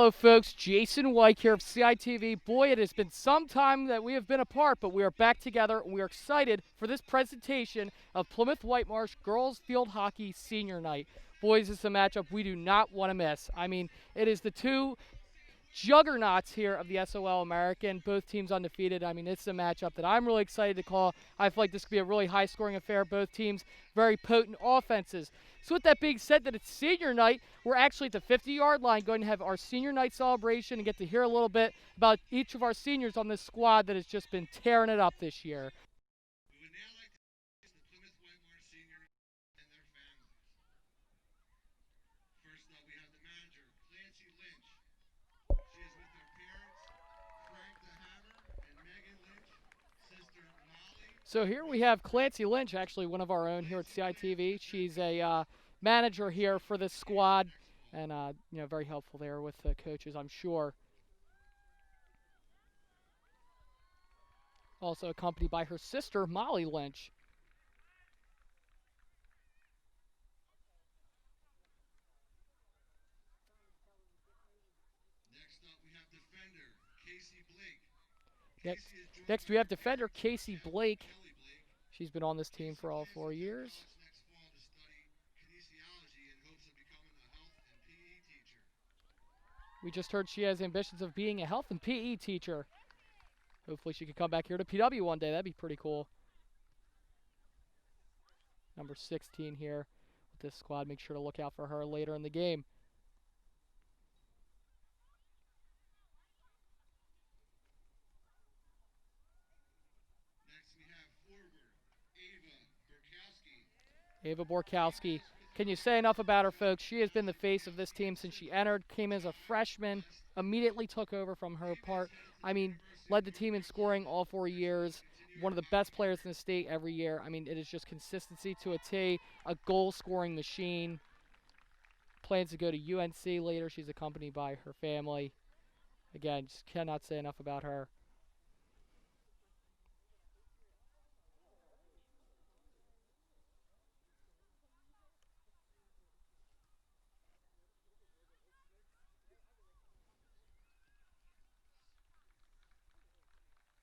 Hello, folks. Jason White here of CITV. Boy, it has been some time that we have been apart, but we are back together, and we are excited for this presentation of Plymouth Whitemarsh Girls Field Hockey Senior Night. Boys, it's a matchup we do not want to miss. I mean, it is the two juggernauts here of the SOL American, both teams undefeated. I mean, it's a matchup that I'm really excited to call. I feel like this could be a really high-scoring affair. Both teams very potent offenses. So with that being said, that it's senior night, we're actually at the 50-yard line going to have our senior night celebration and get to hear a little bit about each of our seniors on this squad that has just been tearing it up this year. We would now like to introduce the Plymouth Whitemarsh seniors and their families. First up, we have the manager, Clancy Lynch. She is with her parents, Frank the Hammer and Megan Lynch, sister Molly. So here we have Clancy Lynch, actually one of our own here at CITV. She's a manager here for this squad, and very helpful there with the coaches, I'm sure. Also accompanied by her sister, Molly Lynch. Next up, we have defender, Casey Blake. Next we have defender Casey Blake. She's been on this team for all 4 years. Next fall to study kinesiology in hopes of becoming a health and PE teacher. We just heard she has ambitions of being a health and PE teacher. Hopefully she could come back here to PW one day. That'd be pretty cool. Number 16 here with this squad. Make sure to look out for her later in the game. Next, we have forward, Ava Borkowski. Can you say enough about her, folks? She has been the face of this team since she entered, came as a freshman, immediately took over from her part. I mean, led the team in scoring all 4 years. One of the best players in the state every year. I mean, it is just consistency to a T, a goal-scoring machine. Plans to go to UNC later. She's accompanied by her family. Again, just cannot say enough about her.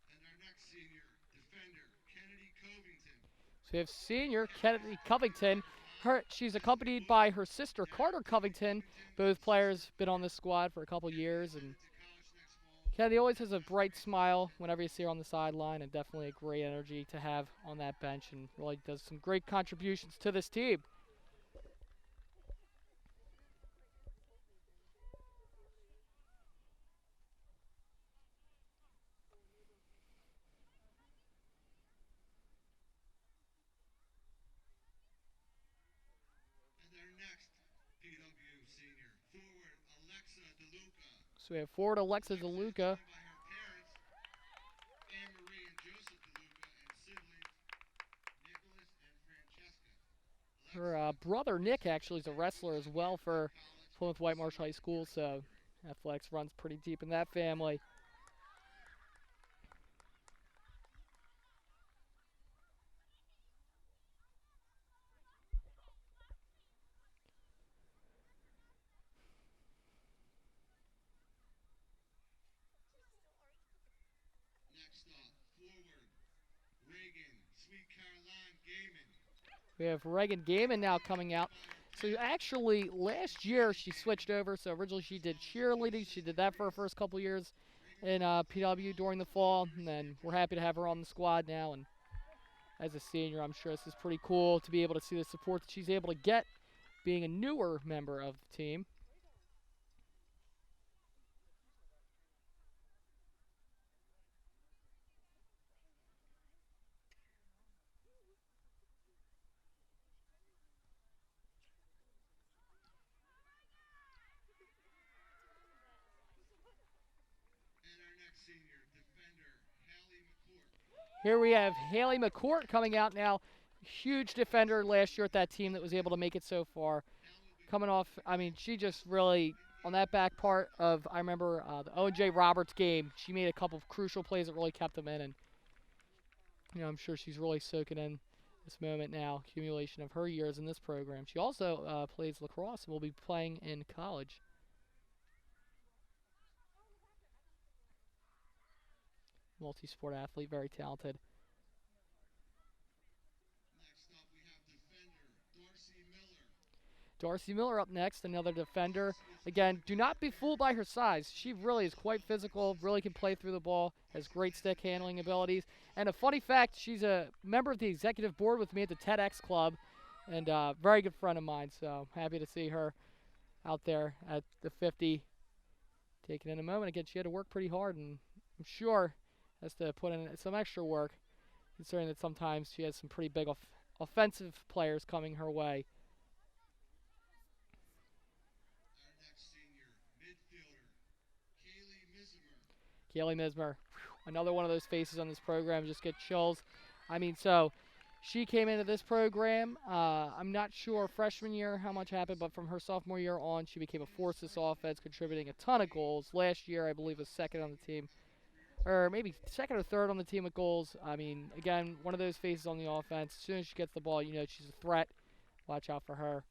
And our next senior, defender, Kennedy Covington. So we have senior Kennedy Covington. She's accompanied by her sister Carter Covington. Both players been on this squad for a couple years, and Kennedy always has a bright smile whenever you see her on the sideline, and definitely a great energy to have on that bench, and really does some great contributions to this team. And our next PW senior, forward, Alexa DeLuca. So we have forward Alexa DeLuca. By her parents, Anne Marie and Joseph DeLuca, and siblings, Nicholas and Francesca. Her brother Nick actually is a wrestler as well for Plymouth Whitemarsh High School, so athletics runs pretty deep in that family. Next up, forward, Reagan, Sweet Caroline Gaiman. We have Reagan Gaiman now coming out. So actually, last year she switched over. So originally she did cheerleading. She did that for her first couple years in PW during the fall. And then we're happy to have her on the squad now. And as a senior, I'm sure this is pretty cool to be able to see the support that she's able to get being a newer member of the team. And our next senior, defender, Hallie McCourt. Here we have Haley McCourt coming out now. Huge defender last year at that team that was able to make it so far. Coming off, I mean, she just really, on that back part of, I remember the O&J Roberts game, she made a couple of crucial plays that really kept them in. And, I'm sure she's really soaking in this moment now, accumulation of her years in this program. She also plays lacrosse and will be playing in college. multi-sport athlete, very talented. Next up, we have defender Darcy Miller. Darcy Miller up next, another defender. Again, do not be fooled by her size. She really is quite physical, really can play through the ball, has great stick handling abilities. And a funny fact, she's a member of the executive board with me at the TEDx Club, and a very good friend of mine, so happy to see her out there at the 50, taking in a moment. Again, she had to work pretty hard, and I'm sure has to put in some extra work, considering that sometimes she has some pretty big offensive players coming her way. Our next senior midfielder Kaylee Mizmer. Kaylee Mismer, another one of those faces on this program, just get chills. I mean, so she came into this program. I'm not sure freshman year how much happened, but from her sophomore year on, she became a force this offense, contributing a ton of goals. Last year, I believe, was second on the team, or maybe second or third on the team with goals. I mean, again, one of those faces on the offense. As soon as she gets the ball, you know she's a threat. Watch out for her.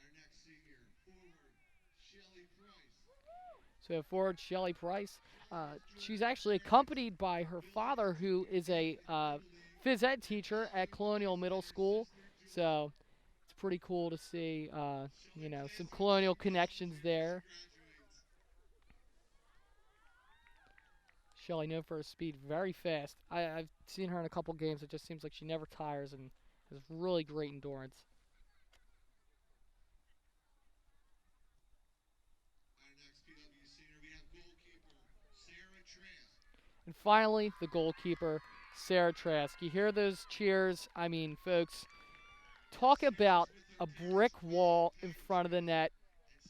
Our next senior forward Shelly Price. So forward Shelly Price. She's actually accompanied by her father, who is a phys ed teacher at Colonial Middle School. So it's pretty cool to see, you know, some Colonial connections there. Shelly, known for her speed, very fast. I've seen her in a couple games. It just seems like she never tires and has really great endurance. Our next PW senior, we have goalkeeper Sarah Trask. And finally, the goalkeeper, Sarah Trask. You hear those cheers? I mean, folks, talk about a brick wall in front of the net.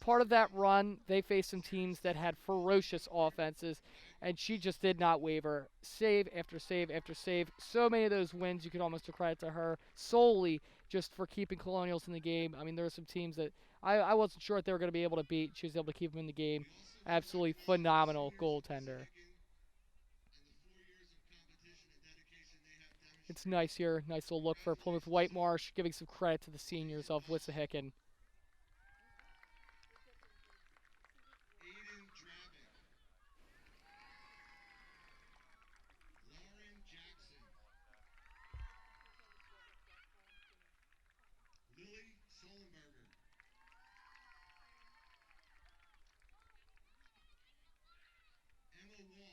Part of that run, they faced some teams that had ferocious offenses, and she just did not waver. Save after save after save. So many of those wins, you could almost credit to her solely just for keeping Colonials in the game. I mean, there are some teams that I wasn't sure if they were going to be able to beat. She was able to keep them in the game. Absolutely phenomenal goaltender. It's nice here. Nice little look for Plymouth Whitemarsh, giving some credit to the seniors of Wissahickon. Aiden Drabick. Lauren Jackson. Lily Sullenberger. Emma Walsh.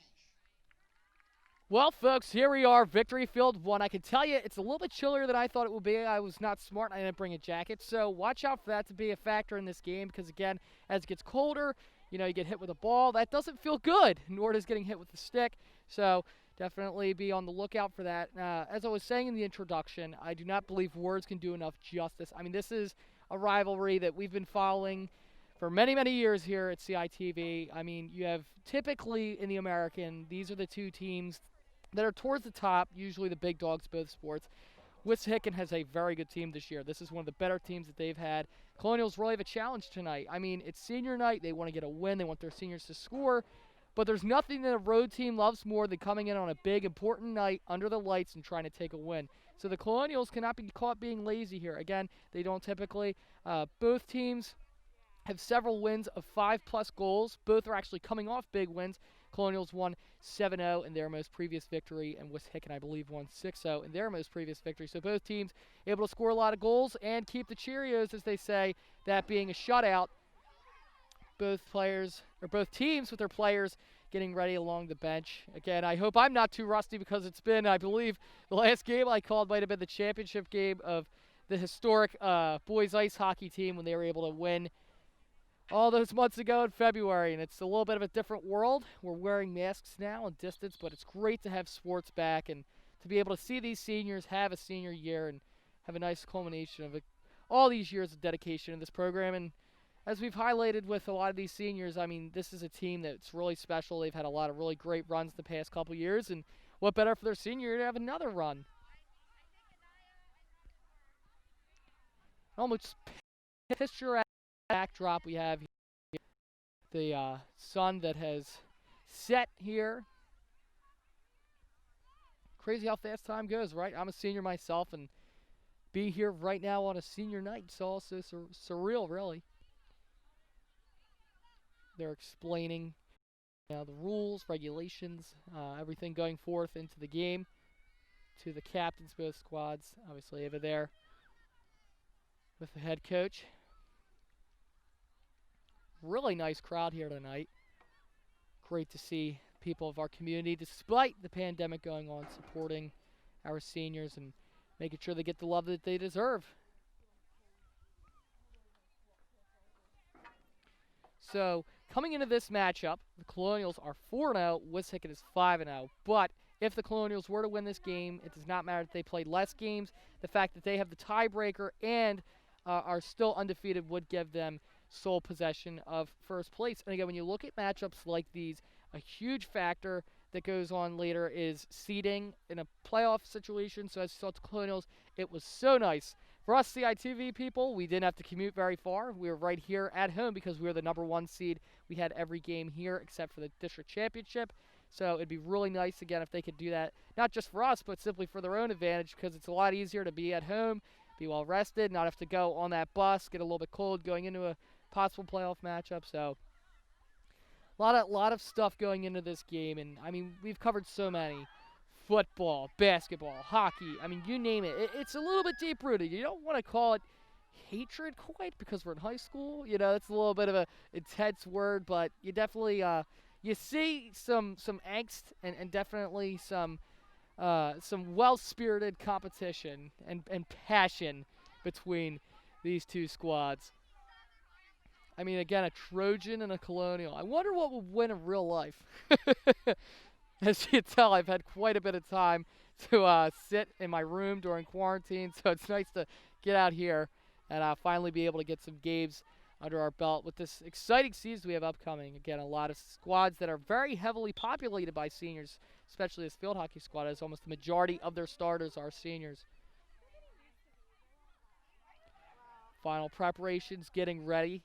Well, folks, here we are, Victory Field 1. I can tell you it's a little bit chillier than I thought it would be. I was not smart. I didn't bring a jacket. So watch out for that to be a factor in this game because, again, as it gets colder, you know, you get hit with a ball. That doesn't feel good, nor does getting hit with the stick. So definitely be on the lookout for that. As I was saying in the introduction, I do not believe words can do enough justice. I mean, this is a rivalry that we've been following for many, many years here at CITV. I mean, you have typically in the American, these are the two teams that are towards the top, usually the big dogs, both sports. Wissahickon has a very good team this year. This is one of the better teams that they've had. Colonials really have a challenge tonight. I mean, it's senior night. They want to get a win. They want their seniors to score. But there's nothing that a road team loves more than coming in on a big, important night under the lights and trying to take a win. So the Colonials cannot be caught being lazy here. Again, they don't typically. Both teams have several wins of 5+ goals. Both are actually coming off big wins. Colonials won 7-0 in their most previous victory, and Wissahickon, I believe, won 6-0 in their most previous victory. So both teams able to score a lot of goals and keep the Cheerios, as they say, that being a shutout. Both teams with their players getting ready along the bench. Again, I hope I'm not too rusty because it's been, I believe, the last game I called might have been the championship game of the historic boys ice hockey team when they were able to win all those months ago in February, and it's a little bit of a different world. We're wearing masks now and distance, but it's great to have sports back and to be able to see these seniors have a senior year and have a nice culmination of all these years of dedication in this program. And as we've highlighted with a lot of these seniors, I mean, this is a team that's really special. They've had a lot of really great runs the past couple years, and what better for their senior year to have another run? Almost picture backdrop we have here. The sun that has set here. Crazy how fast time goes, right? I'm a senior myself, and be here right now on a senior night. It's all so surreal, really. They're explaining the rules, regulations, everything going forth into the game to the captains of both squads. Obviously over there with the head coach. Really nice crowd here tonight. Great to see people of our community, despite the pandemic going on, supporting our seniors and making sure they get the love that they deserve. So, coming into this matchup, the Colonials are 4-0, Wissahickon is 5-0. But if the Colonials were to win this game, it does not matter if they played less games. The fact that they have the tiebreaker and are still undefeated would give them sole possession of first place. And again, when you look at matchups like these, a huge factor that goes on later is seeding in a playoff situation. So as you saw with the Colonials, it was so nice. For us CITV people, we didn't have to commute very far. We were right here at home because we were the #1 seed. We had every game here except for the district championship. So it'd be really nice, again, if they could do that, not just for us, but simply for their own advantage, because it's a lot easier to be at home, be well rested, not have to go on that bus, get a little bit cold going into a possible playoff matchup. So a lot of stuff going into this game, and I mean, we've covered so many. Football, basketball, hockey, I mean, you name it. It's a little bit deep-rooted. You don't want to call it hatred quite because we're in high school. You know, it's a little bit of a intense word, but you definitely you see some angst and definitely some well-spirited competition and passion between these two squads. I mean, again, a Trojan and a Colonial. I wonder what would win in real life. As you can tell, I've had quite a bit of time to sit in my room during quarantine, so it's nice to get out here and finally be able to get some games under our belt with this exciting season we have upcoming. Again, a lot of squads that are very heavily populated by seniors, especially this field hockey squad, as almost the majority of their starters are seniors. Final preparations getting ready.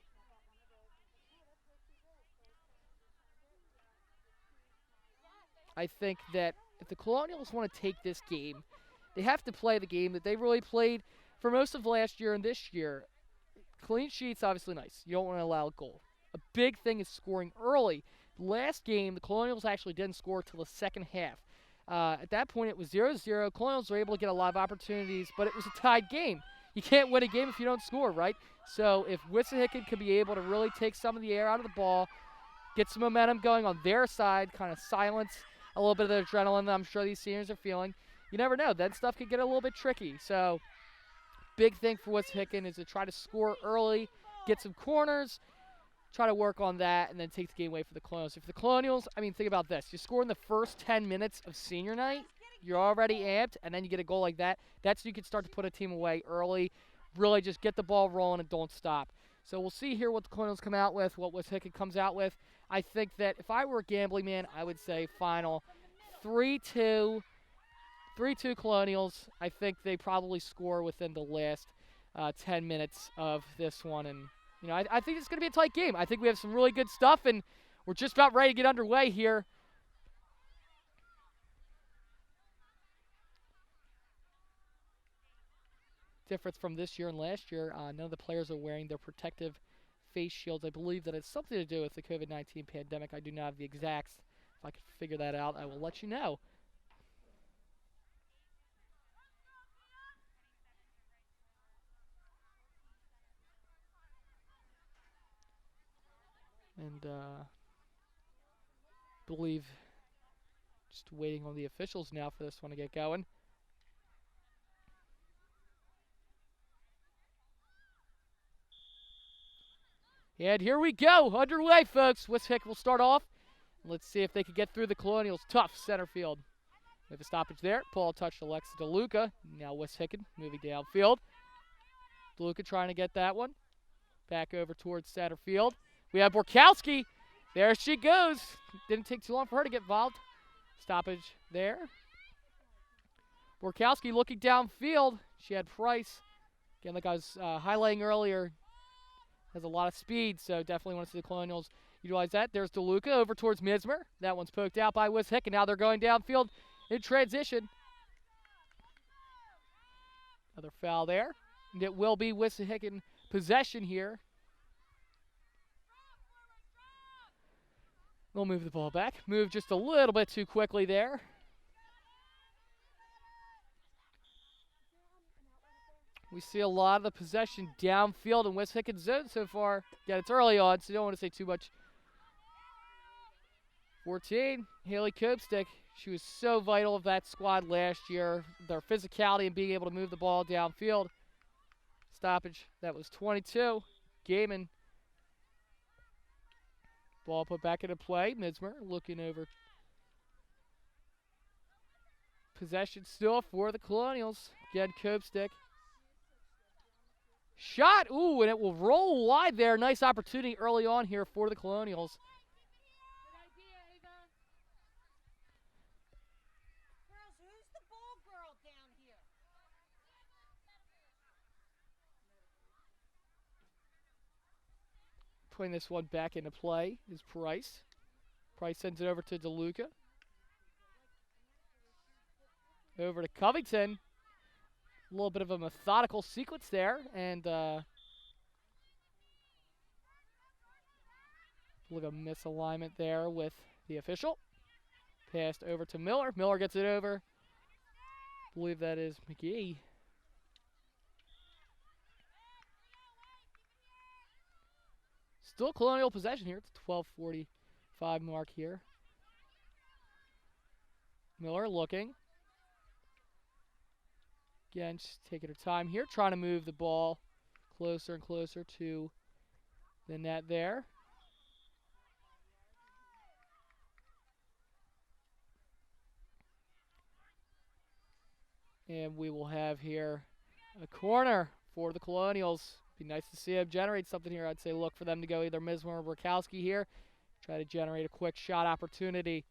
I think that if the Colonials want to take this game, they have to play the game that they really played for most of last year and this year. Clean sheets, obviously nice. You don't want to allow a goal. A big thing is scoring early. Last game, the Colonials actually didn't score till the second half. At that point, it was 0-0. Colonials were able to get a lot of opportunities, but it was a tied game. You can't win a game if you don't score, right? So if Wissahickon could be able to really take some of the air out of the ball, get some momentum going on their side, kind of silence a little bit of the adrenaline that I'm sure these seniors are feeling, you never know. Then stuff could get a little bit tricky. So big thing for Wissahickon is to try to score early, get some corners, try to work on that, and then take the game away for the Colonials. If the Colonials, I mean, think about this. You score in the first 10 minutes of senior night, you're already amped, and then you get a goal like that. That's when you can start to put a team away early, really just get the ball rolling and don't stop. So we'll see here what the Colonials come out with, what Wissahickon comes out with. I think that if I were a gambling man, I would say final 3-2 Colonials. I think they probably score within the last 10 minutes of this one. And, you know, I think it's going to be a tight game. I think we have some really good stuff, and we're just about ready to get underway here. Difference from this year and last year, none of the players are wearing their protective face shields. I believe that it's something to do with the COVID-19 pandemic. I do not have the exacts. If I can figure that out, I will let you know. And believe just waiting on the officials now for this one to get going. And here we go, underway, folks. Wissahickon will start off. Let's see if they can get through the Colonials. Tough center field. We have a stoppage there. Paul touched Alexa DeLuca. Now Wissahickon moving downfield. DeLuca trying to get that one. Back over towards center field. We have Borkowski. There she goes. Didn't take too long for her to get involved. Stoppage there. Borkowski looking downfield. She had Price. Again, like I was highlighting earlier, has a lot of speed, so definitely want to see the Colonials utilize that. There's DeLuca over towards Mismer. That one's poked out by Wissahickon. Now they're going downfield in transition. Another foul there. And it will be Wissahickon possession here. We'll move the ball back. Move just a little bit too quickly there. We see a lot of the possession downfield in Wissahickon zone so far. Yeah, it's early on, so you don't want to say too much. 14, Haley Copestick. She was so vital of that squad last year. Their physicality and being able to move the ball downfield. Stoppage, that was 22. Gaiman. Ball put back into play. Mismer looking over. Possession still for the Colonials. Again, Copestick. Shot, ooh, and it will roll wide there. Nice opportunity early on here for the Colonials. Good idea, Ava. Girls, who's the ball girl down here? Putting this one back into play is Price. Price sends it over to DeLuca. Over to Covington. A little bit of a methodical sequence there, and look at a misalignment there with the official. Passed over to Miller. Miller gets it over. I believe that is McGee. Still Colonial possession here. It's 12:45 mark here. Miller looking. Again, just taking her time here, trying to move the ball closer and closer to the net there. And we will have here a corner for the Colonials. Be nice to see them generate something here. I'd say look for them to go either Mismer or Burkowski here. Try to generate a quick shot opportunity.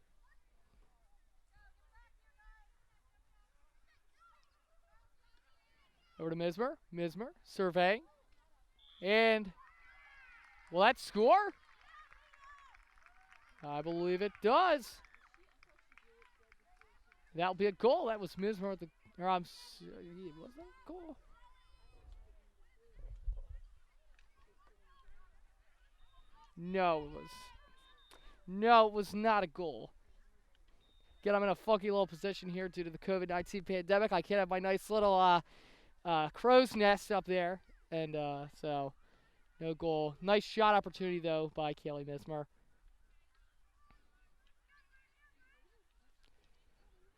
Over to Mismer. Mismer surveying. And will that score? I believe it does. That'll be a goal. That was Mismer at the. Or was that a goal? No, it was not a goal. Again, I'm in a funky little position here due to the COVID-19 pandemic. I can't have my nice little crow's nest up there, and so no goal. Nice shot opportunity though by Kaylee Mismer.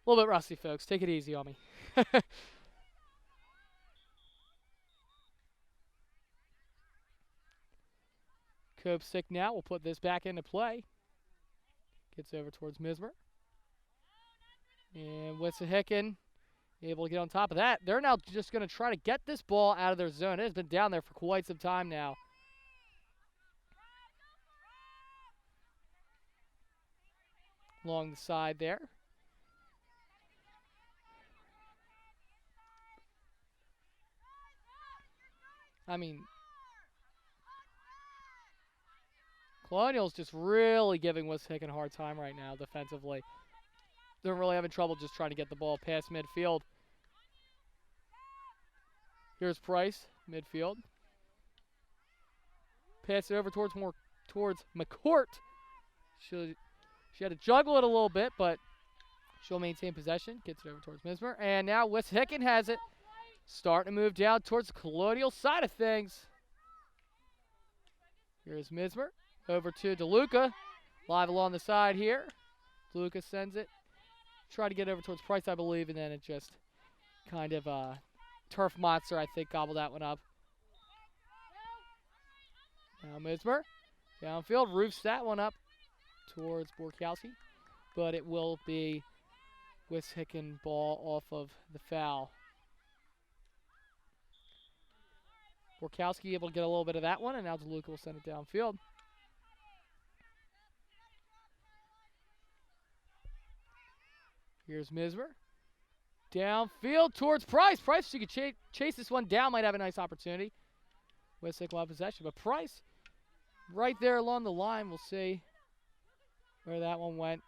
A little bit rusty, folks. Take it easy on me. Copestick now will put this back into play. Gets over towards Mismer. And Wissahickon able to get on top of that. They're now just going to try to get this ball out of their zone. It has been down there for quite some time now. Along the side there. I mean, Colonials just really giving Wissahickon a hard time right now defensively. They're really having trouble just trying to get the ball past midfield. Here's Price, midfield. Pass it over towards McCourt. She had to juggle it a little bit, but she'll maintain possession. Gets it over towards Mismer. And now Wissahickon has it. Starting to move down towards the Colonial side of things. Here's Mismer. Over to DeLuca. Live along the side here. DeLuca sends it. Try to get over towards Price, I believe, and then it just kind of turf monster, I think, gobbled that one up. Now Mismer. Downfield, roofs that one up towards Burkowski, but it will be Wissahickon ball off of the foul. Burkowski able to get a little bit of that one, and now DeLuca will send it downfield. Here's Mismer. Downfield towards Price. Price, you could chase this one down, might have a nice opportunity. Wissahickon will have possession, but Price right there along the line. We'll see where that one went.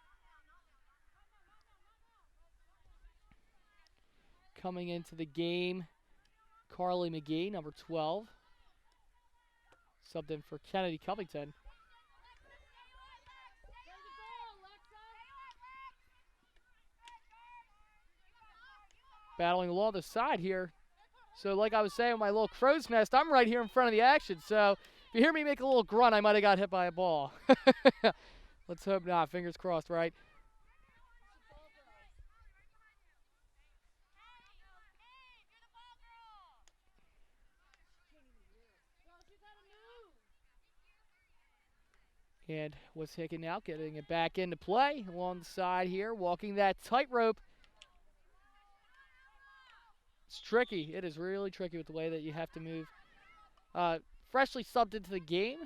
Coming into the game, Carly McGee, number 12. Subbed in for Kennedy Covington. battling along the side here. So like I was saying with my little crow's nest, I'm right here in front of the action. So if you hear me make a little grunt, I might have got hit by a ball. Let's hope not. Fingers crossed, right? And Wissahickon now getting it back into play along the side here, walking that tightrope. It's tricky. It is really tricky with the way that you have to move. Freshly subbed into the game.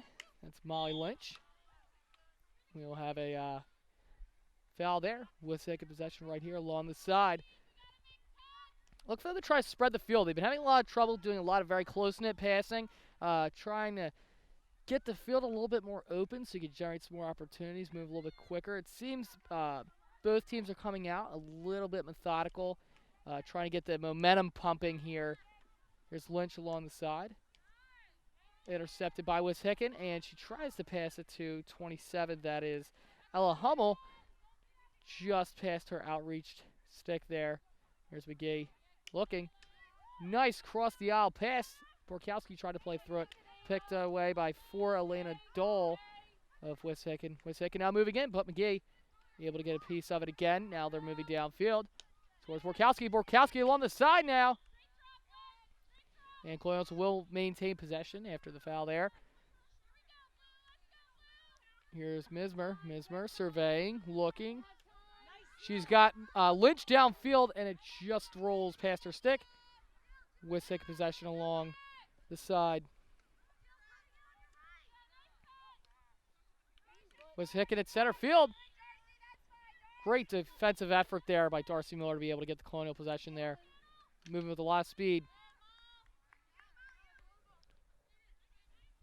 That's Molly Lynch. We'll have a foul there. Wissahickon possession right here along the side. Look for them to try to spread the field. They've been having a lot of trouble doing a lot of very close-knit passing, trying to get the field a little bit more open so you can generate some more opportunities, move a little bit quicker. It seems both teams are coming out a little bit methodical, trying to get the momentum pumping here. Here's Lynch along the side. Intercepted by Wissahickon, and she tries to pass it to 27. That is Ella Hummel. Just past her outreached stick there. Here's McGee looking. Nice cross the aisle pass. Borkowski tried to play through it. Picked away by 4 Elena Dole of Wissahickon. Wissahickon now moving in, but McGee able to get a piece of it again. Now they're moving downfield towards Borkowski. Borkowski along the side now. And Colonials will maintain possession after the foul there. Here's Mismer. Mismer surveying, looking. She's got Lynch downfield, and it just rolls past her stick. Wissahickon possession along the side. Wissahickon at center field. Great defensive effort there by Darcy Miller to be able to get the Colonial possession there. Moving with a lot of speed.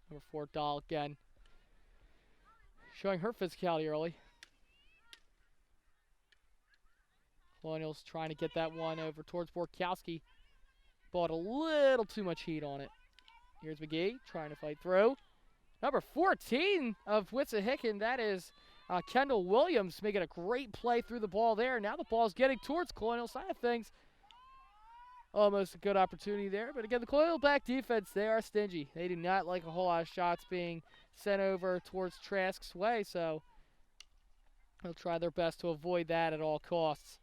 Number 4, Dahl again. Showing her physicality early. Colonials trying to get that one over towards Borkowski. Bought a little too much heat on it. Here's McGee trying to fight through. Number 14 of Wissahickon, that is Kendall Williams, making a great play through the ball there. Now the ball's getting towards Colonial side of things. Almost a good opportunity there. But again, the Colonial back defense, they are stingy. They do not like a whole lot of shots being sent over towards Trask's way, so they'll try their best to avoid that at all costs.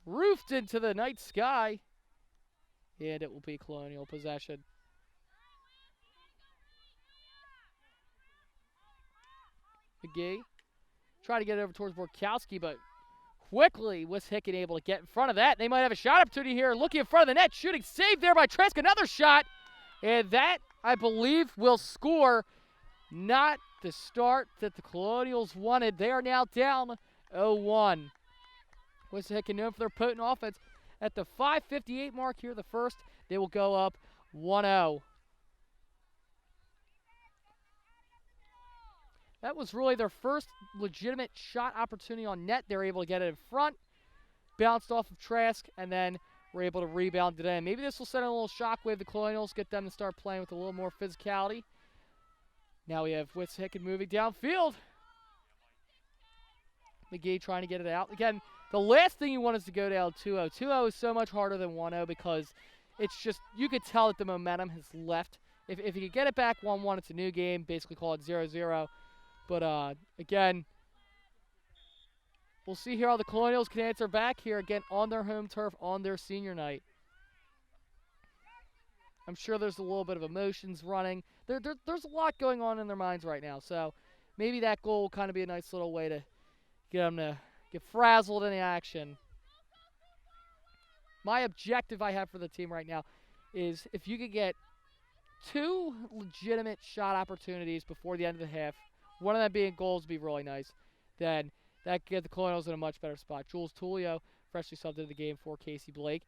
Roofed into the night sky, and it will be Colonial possession. McGee try to get it over towards Borkowski, but quickly Wissahickon able to get in front of that. They might have a shot opportunity here. Looking in front of the net, shooting, saved there by Trask. Another shot, and that, I believe, will score. Not the start that the Colonials wanted. They are now down 0-1. Wissahickon known for their potent offense. At the 5:58 mark here, the first, they will go up 1-0. That was really their first legitimate shot opportunity on net. They were able to get it in front, bounced off of Trask, and then were able to rebound it in. Maybe this will send a little shockwave to the Colonials, get them to start playing with a little more physicality. Now we have Wissahickon moving downfield. McGee trying to get it out. Again, the last thing you want is to go down 2-0. 2-0 is so much harder than 1-0 because it's just, you could tell that the momentum has left. If you could get it back 1-1, it's a new game. Basically call it 0-0. But, again, we'll see here how the Colonials can answer back here again on their home turf on their senior night. I'm sure there's a little bit of emotions running. There's a lot going on in their minds right now. So maybe that goal will kind of be a nice little way to get them to get frazzled in the action. My objective I have for the team right now is if you could get 2 legitimate shot opportunities before the end of the half, one of them being goals would be really nice, then that could get the Colonials in a much better spot. Jules Tullio freshly subbed into the game for Casey Blake.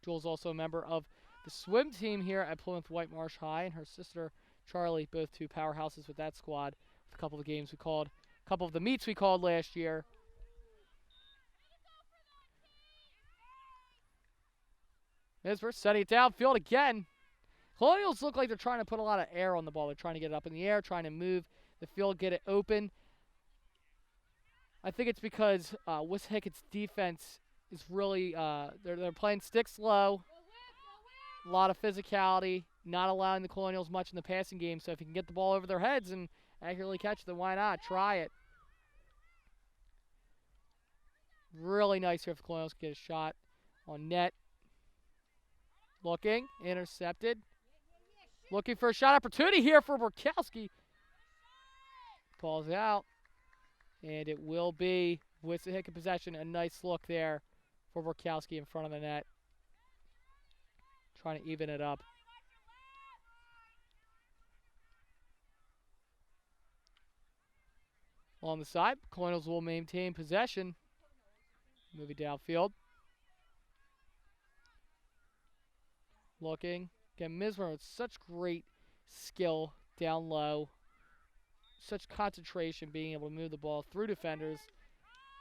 Jules also a member of the swim team here at Plymouth Whitemarsh High, and her sister Charlie, both 2 powerhouses with that squad. With a couple of games we called, a couple of the meets we called last year. Misver setting it downfield again. Colonials look like they're trying to put a lot of air on the ball. They're trying to get it up in the air, trying to move the field, get it open. I think it's because Wissahickon's defense is really they're playing sticks low, a lot of physicality, not allowing the Colonials much in the passing game. So if you can get the ball over their heads and accurately catch it, then why not? Try it. Really nice here if the Colonials can get a shot on net. Looking, intercepted. Looking for a shot opportunity here for Borkowski. Ball's out. And it will be Wissahickon possession. A nice look there for Borkowski in front of the net. Trying to even it up. On the side, Colonials will maintain possession. Moving downfield. Looking. Again, Mismer with such great skill down low. Such concentration being able to move the ball through defenders.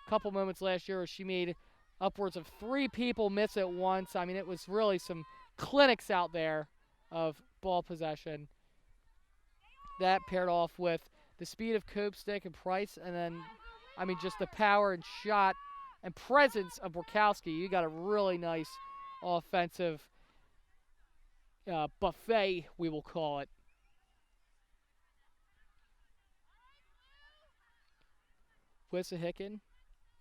A couple moments last year where she made upwards of 3 people miss at once. I mean, it was really some clinics out there of ball possession. That paired off with the speed of Copestick and Price, and then, I mean, just the power and shot and presence of Borkowski. You got a really nice offensive buffet, we will call it. Wissahickon.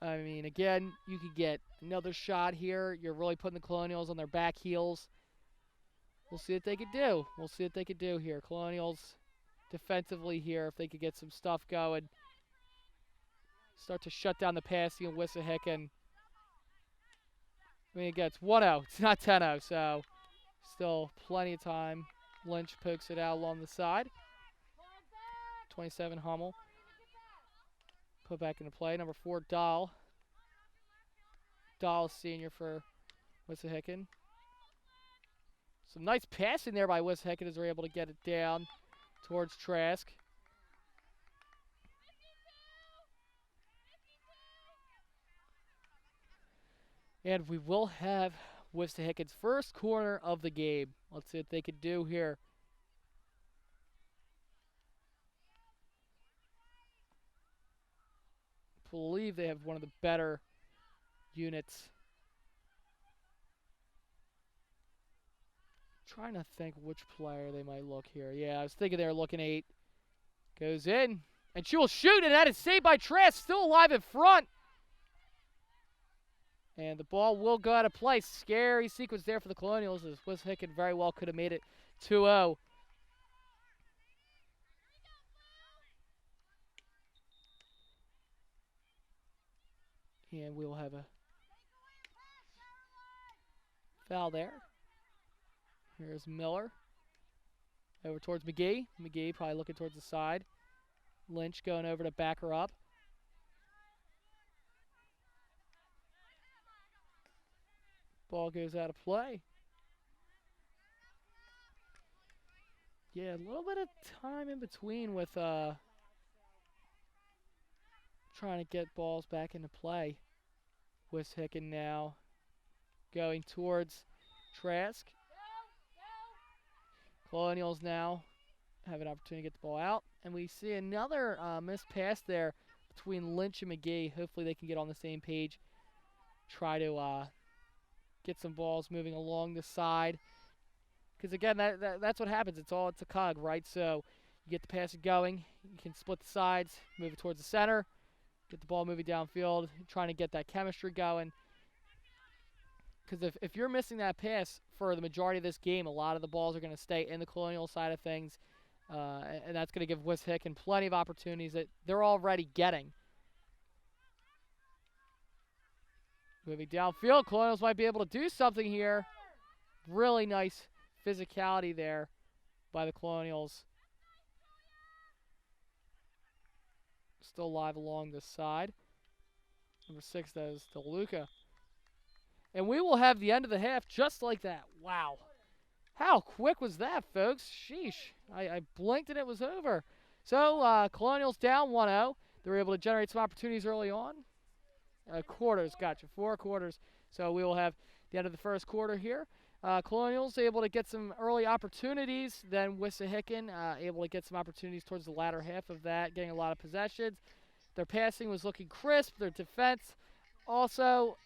I mean, again, you could get another shot here. You're really putting the Colonials on their back heels. We'll see what they could do. We'll see what they could do here. Colonials defensively here, if they could get some stuff going. Start to shut down the passing of Wissahickon. I mean, again, it's 1-0. It's not 10-0, so still plenty of time. Lynch pokes it out along the side. 27, Hummel. Put back into play. Number 4, Dahl. Dahl, senior for Wissahickon. Some nice passing there by Wissahickon as they're able to get it down towards Trask. And we will have Wissahickon's first corner of the game. Let's see what they can do here. I believe they have one of the better units. Trying to think which player they might look here. Yeah, I was thinking they were looking 8. Goes in, and she will shoot, and that is saved by Trask, still alive in front. And the ball will go out of play. Scary sequence there for the Colonials, as Wissahickon very well could have made it 2-0. And we will have a foul there. Here's Miller. Over towards McGee. McGee probably looking towards the side. Lynch going over to back her up. Ball goes out of play. Yeah, a little bit of time in between with trying to get balls back into play. Wissahickon now going towards Trask. Colonials now have an opportunity to get the ball out. And we see another missed pass there between Lynch and McGee. Hopefully they can get on the same page. Try to get some balls moving along the side. Because, again, that's what happens. It's a cog, right? So you get the passing going. You can split the sides, move it towards the center. Get the ball moving downfield, trying to get that chemistry going. Because if you're missing that pass for the majority of this game, a lot of the balls are going to stay in the Colonial side of things. And that's going to give Wissahickon plenty of opportunities that they're already getting. Moving downfield, Colonials might be able to do something here. Really nice physicality there by the Colonials. Still live along the side. Number 6, that is DeLuca. And we will have the end of the half just like that. Wow. How quick was that, folks? Sheesh. I blinked and it was over. So, Colonials down 1-0. They were able to generate some opportunities early on. Quarters, gotcha. 4 quarters. So we will have the end of the first quarter here. Colonials able to get some early opportunities. Then Wissahickon able to get some opportunities towards the latter half of that, getting a lot of possessions. Their passing was looking crisp. Their defense also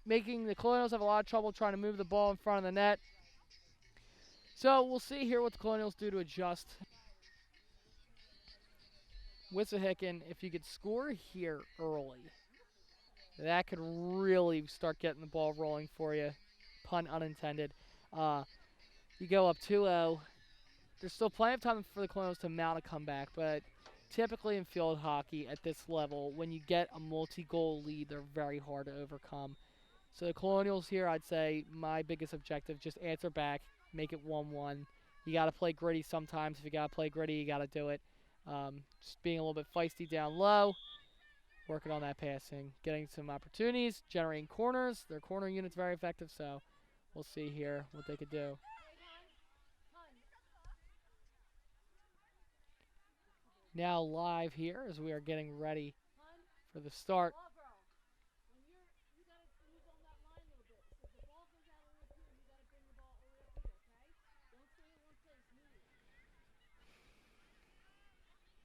making the Colonials have a lot of trouble trying to move the ball in front of the net. So we'll see here what the Colonials do to adjust. Wissahickon, if you could score here early, that could really start getting the ball rolling for you. Pun unintended. You go up 2-0. There's still plenty of time for the Colonials to mount a comeback, but typically in field hockey at this level, when you get a multi-goal lead, they're very hard to overcome. So the Colonials here, I'd say my biggest objective, just answer back, make it 1-1. You got to play gritty sometimes. If you got to play gritty, you got to do it. Just being a little bit feisty down low, working on that passing, getting some opportunities, generating corners. Their corner unit's very effective, so we'll see here what they could do. Now live here as we are getting ready for the start.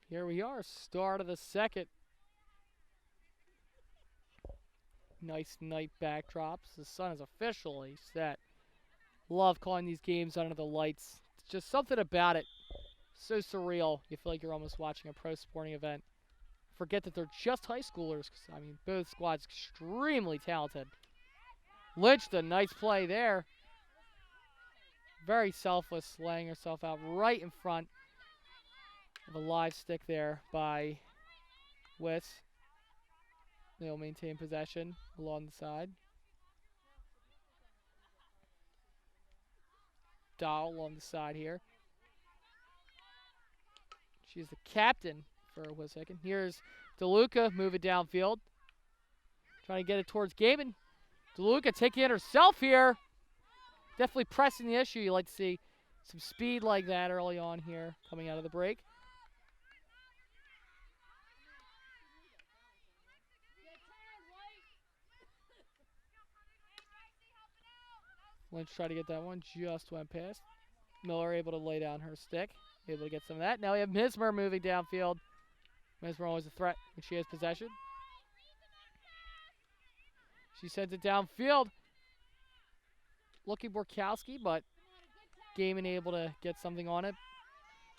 Here we are, start of the second. Nice night backdrops. The sun is officially set. Love calling these games under the lights. It's just something about it. So surreal. You feel like you're almost watching a pro sporting event. Forget that they're just high schoolers. 'Cause, I mean, both squads extremely talented. Lynch, the nice play there. Very selfless, laying herself out right in front of a live stick there by Wiss. They'll maintain possession along the side. Dahl along the side here. She's the captain for Wissahickon. Here's DeLuca, move it downfield. Trying to get it towards Gaiman. DeLuca taking it herself here. Definitely pressing the issue. You like to see some speed like that early on here coming out of the break. Lynch tried to get that one, just went past. Miller able to lay down her stick, able to get some of that. Now we have Mismer moving downfield. Mismer always a threat when she has possession. She sends it downfield. Looking Borkowski, but Gaiman able to get something on it.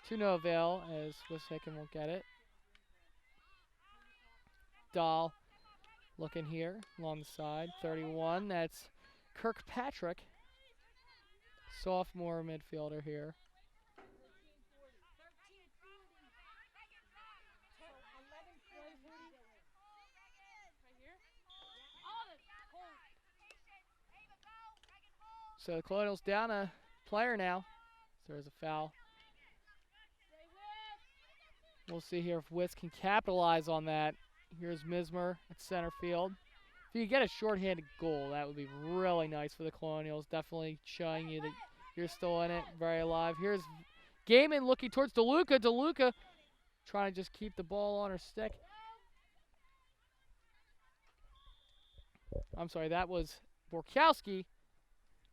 To no avail as Wissahickon won't get it. Dahl looking here along the side. 31, that's Kirkpatrick. Sophomore midfielder here. So the Colonials down a player now. So there's a foul. We'll see here if Wiss can capitalize on that. Here's Mismer at center field. If you get a shorthanded goal, that would be really nice for the Colonials. Definitely showing you that you're still in it, very alive. Here's Gaiman looking towards DeLuca. DeLuca trying to just keep the ball on her stick. I'm sorry, that was Borkowski.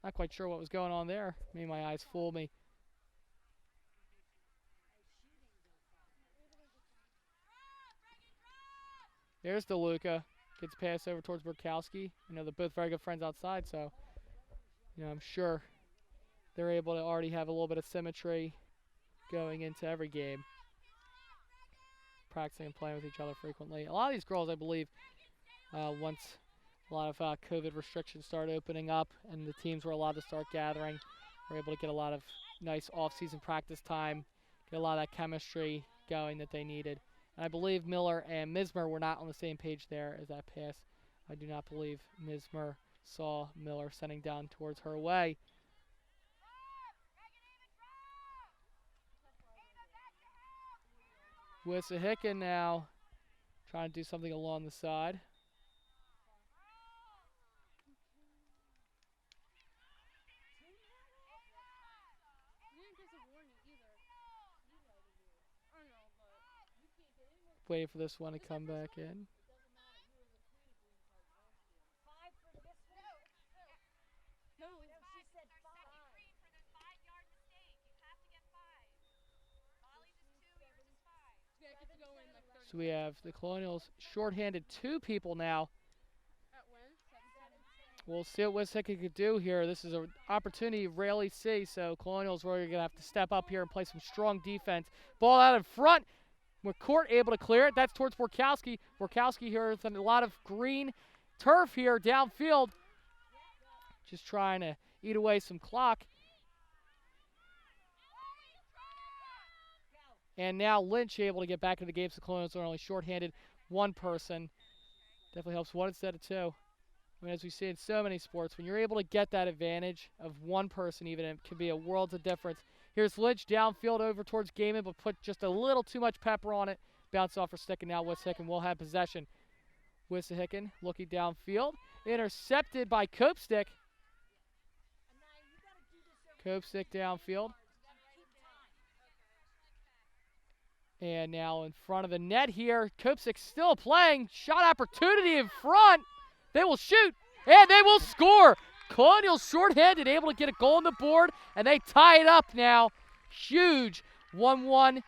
Not quite sure what was going on there. Maybe my eyes fooled me. There's DeLuca. Gets passed over towards Borkowski. You know, they're both very good friends outside, so I'm sure they're able to already have a little bit of symmetry going into every game. Practicing and playing with each other frequently. A lot of these girls, I believe, once a lot of COVID restrictions started opening up and the teams were allowed to start gathering, were able to get a lot of nice off-season practice time, get a lot of that chemistry going that they needed. And I believe Miller and Mismer were not on the same page there as that pass. I do not believe Mismer saw Miller sending down towards her way. Wissahickon now trying to do something along the side. Waiting for this one to come back in. So we have the Colonials shorthanded 2 people now. We'll see what Wissahickon could do here. This is an opportunity you rarely see, so Colonials really going to have to step up here and play some strong defense. Ball out in front. McCourt able to clear it. That's towards Borkowski. Borkowski here with a lot of green turf here downfield. Just trying to eat away some clock. And now Lynch able to get back into the game, so the Colonials are only shorthanded 1 person. Definitely helps 1 instead of 2. I mean, as we see in so many sports, when you're able to get that advantage of 1 person even, it can be a world of difference. Here's Lynch downfield over towards Gaiman, but put just a little too much pepper on it. Bounce off for stick, and now Wissahickon will have possession. Wissahickon looking downfield. Intercepted by Copestick. Copestick downfield. And now in front of the net here, Copestick still playing. Shot opportunity in front. They will shoot, and they will score. Colonials shorthanded, able to get a goal on the board, and they tie it up now. Huge 1-1.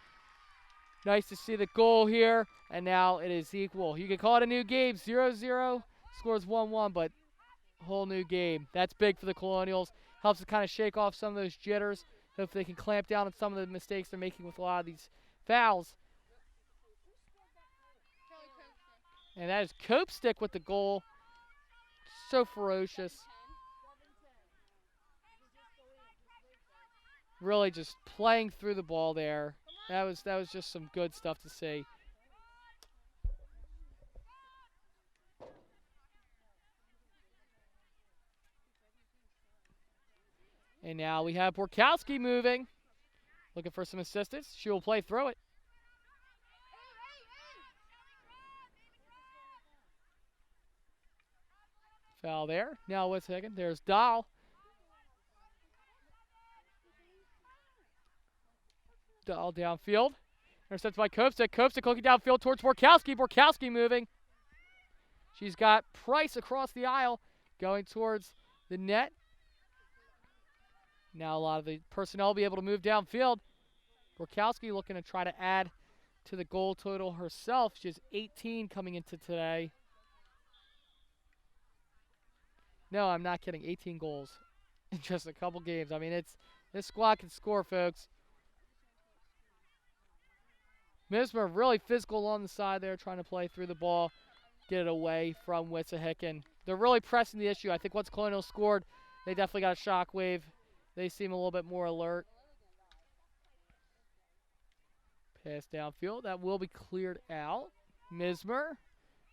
Nice to see the goal here, and now it is equal. You can call it a new game, 0-0, scores 1-1, but a whole new game. That's big for the Colonials. Helps to kind of shake off some of those jitters. Hopefully they can clamp down on some of the mistakes they're making with a lot of these fouls. And that is Copestick with the goal. So ferocious. Really just playing through the ball there. That was just some good stuff to see. And now we have Borkowski moving. Looking for some assistance. She will play through it. Foul there. Now Wissahickon. There's Dahl. Dahl downfield. Intercepted by Copestick. Copestick looking downfield towards Borkowski. Borkowski moving. She's got Price across the aisle going towards the net. Now a lot of the personnel will be able to move downfield. Borkowski looking to try to add to the goal total herself. She has 18 coming into today. No, I'm not kidding. 18 goals in just a couple games. I mean, this squad can score, folks. Mismer really physical on the side there, trying to play through the ball, get it away from Wissahickon. They're really pressing the issue. I think once Colonials scored, they definitely got a shockwave. They seem a little bit more alert. Pass downfield. That will be cleared out. Mismer.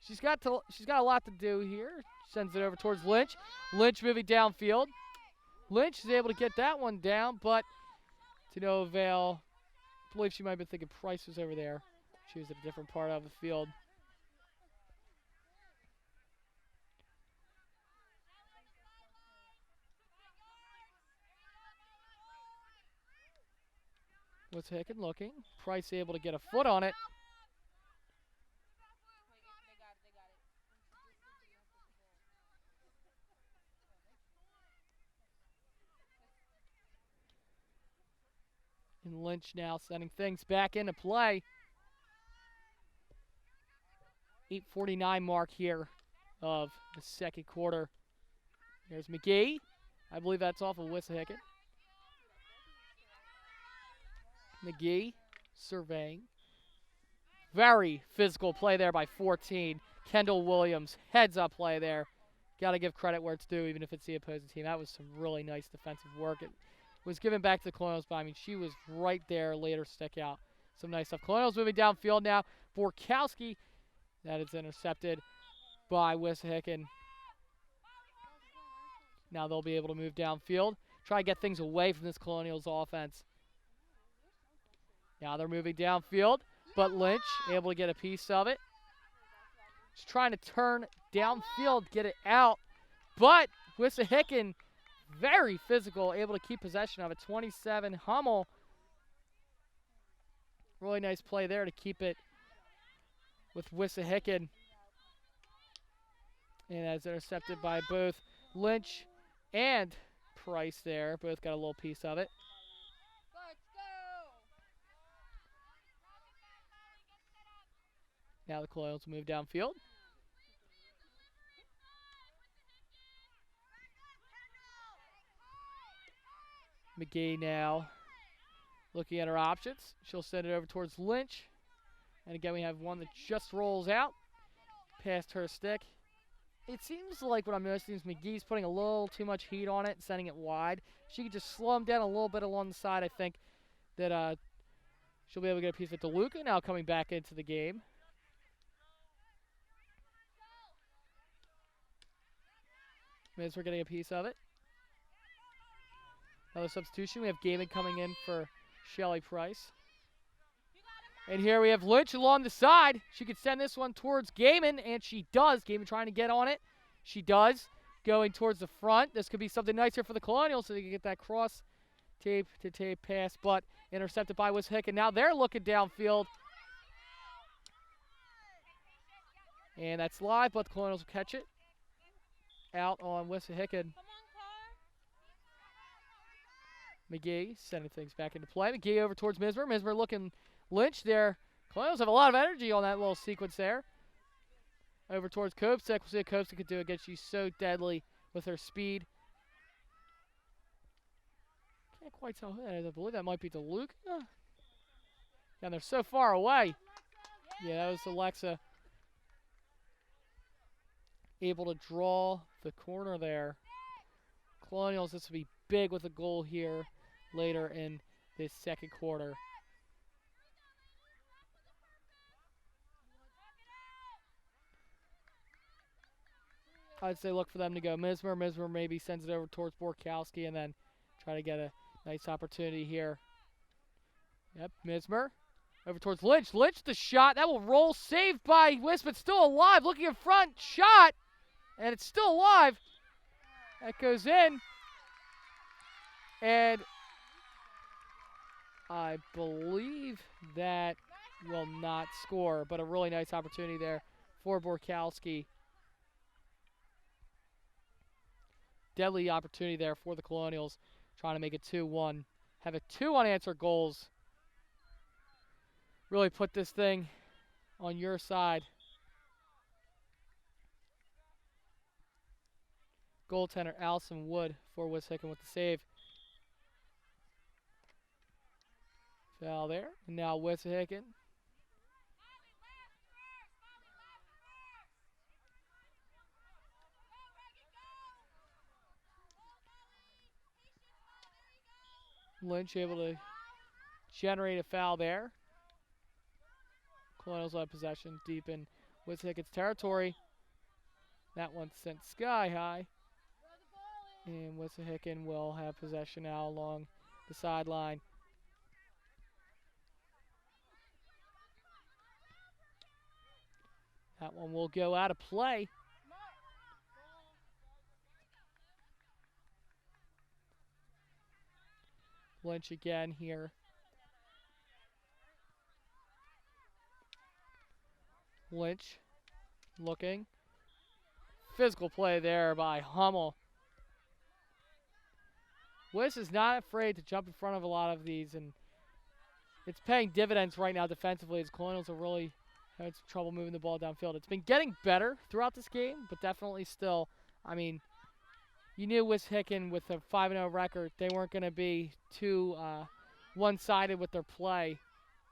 She's got a lot to do here. Sends it over towards Lynch. Lynch moving downfield. Lynch is able to get that one down, but to no avail. I believe she might have been thinking Price was over there. She was at a different part of the field. Wissahickon looking. Price able to get a foot on it. And Lynch now sending things back into play. 8:49 mark here of the second quarter. Here's McGee. I believe that's off of Wissahickon. McGee surveying. Very physical play there by 14. Kendall Williams, heads up play there. Got to give credit where it's due, even if it's the opposing team. That was some really nice defensive work. It was given back to the Colonials, but I mean, she was right there, later stick out. Some nice stuff. Colonials moving downfield now. Borkowski, that is intercepted by Wissahickon. Now they'll be able to move downfield. Try to get things away from this Colonials offense. Now they're moving downfield, but Lynch able to get a piece of it. Just trying to turn downfield, get it out. But Wissahickon, very physical, able to keep possession of it. 27, Hummel. Really nice play there to keep it with Wissahickon. And that's intercepted by both Lynch and Price there. Both got a little piece of it. Now the Colonials move downfield. McGee now looking at her options. She'll send it over towards Lynch. And again, we have one that just rolls out past her stick. It seems like what I'm noticing is McGee's putting a little too much heat on it, sending it wide. She could just slow him down a little bit along the side. I think that she'll be able to get a piece of it. DeLuca now coming back into the game. Miz, we're getting a piece of it. Another substitution. We have Gaiman coming in for Shelly Price. And here we have Lynch along the side. She could send this one towards Gaiman, and she does. Gaiman trying to get on it. She does. Going towards the front. This could be something nice here for the Colonials so they can get that cross tape-to-tape pass, but intercepted by Wissahickon. Now they're looking downfield. And that's live, but the Colonials will catch it. Out on Wissahickon. McGee sending things back into play. McGee over towards Mismer. Mismer looking Lynch there. Colonials have a lot of energy on that little sequence there. Over towards Kopsik. We'll see what Kopsik could do again. She's so deadly with her speed. Can't quite tell who that is. I believe that might be DeLuca. And they're so far away. Yeah, that was Alexa. Able to draw the corner there. Colonials, this will be big with a goal here later in this second quarter. I'd say look for them to go Mismer. Mismer maybe sends it over towards Borkowski and then try to get a nice opportunity here. Yep, Mismer. Over towards Lynch. Lynch the shot. That will roll. Saved by Wisp, but still alive. Looking in front. Shot. And it's still alive. That goes in. And I believe that will not score, but a really nice opportunity there for Borkowski. Deadly opportunity there for the Colonials, trying to make it 2-1. Have it 2 unanswered goals. Really put this thing on your side. Goaltender Allison Wood for Wissahickon with the save. Foul there. And now Wissahickon. Lynch able to generate a foul there. Colonials have possession deep in Wissahickon's territory. That one sent sky high. And Wissahickon will have possession now along the sideline. That one will go out of play. Lynch again here. Lynch looking. Physical play there by Hummel. Wiss is not afraid to jump in front of a lot of these, and it's paying dividends right now defensively as Colonials are really having some trouble moving the ball downfield. It's been getting better throughout this game, but definitely still, I mean, you knew Wissahickon with a 5-0 record, they weren't going to be too one-sided with their play.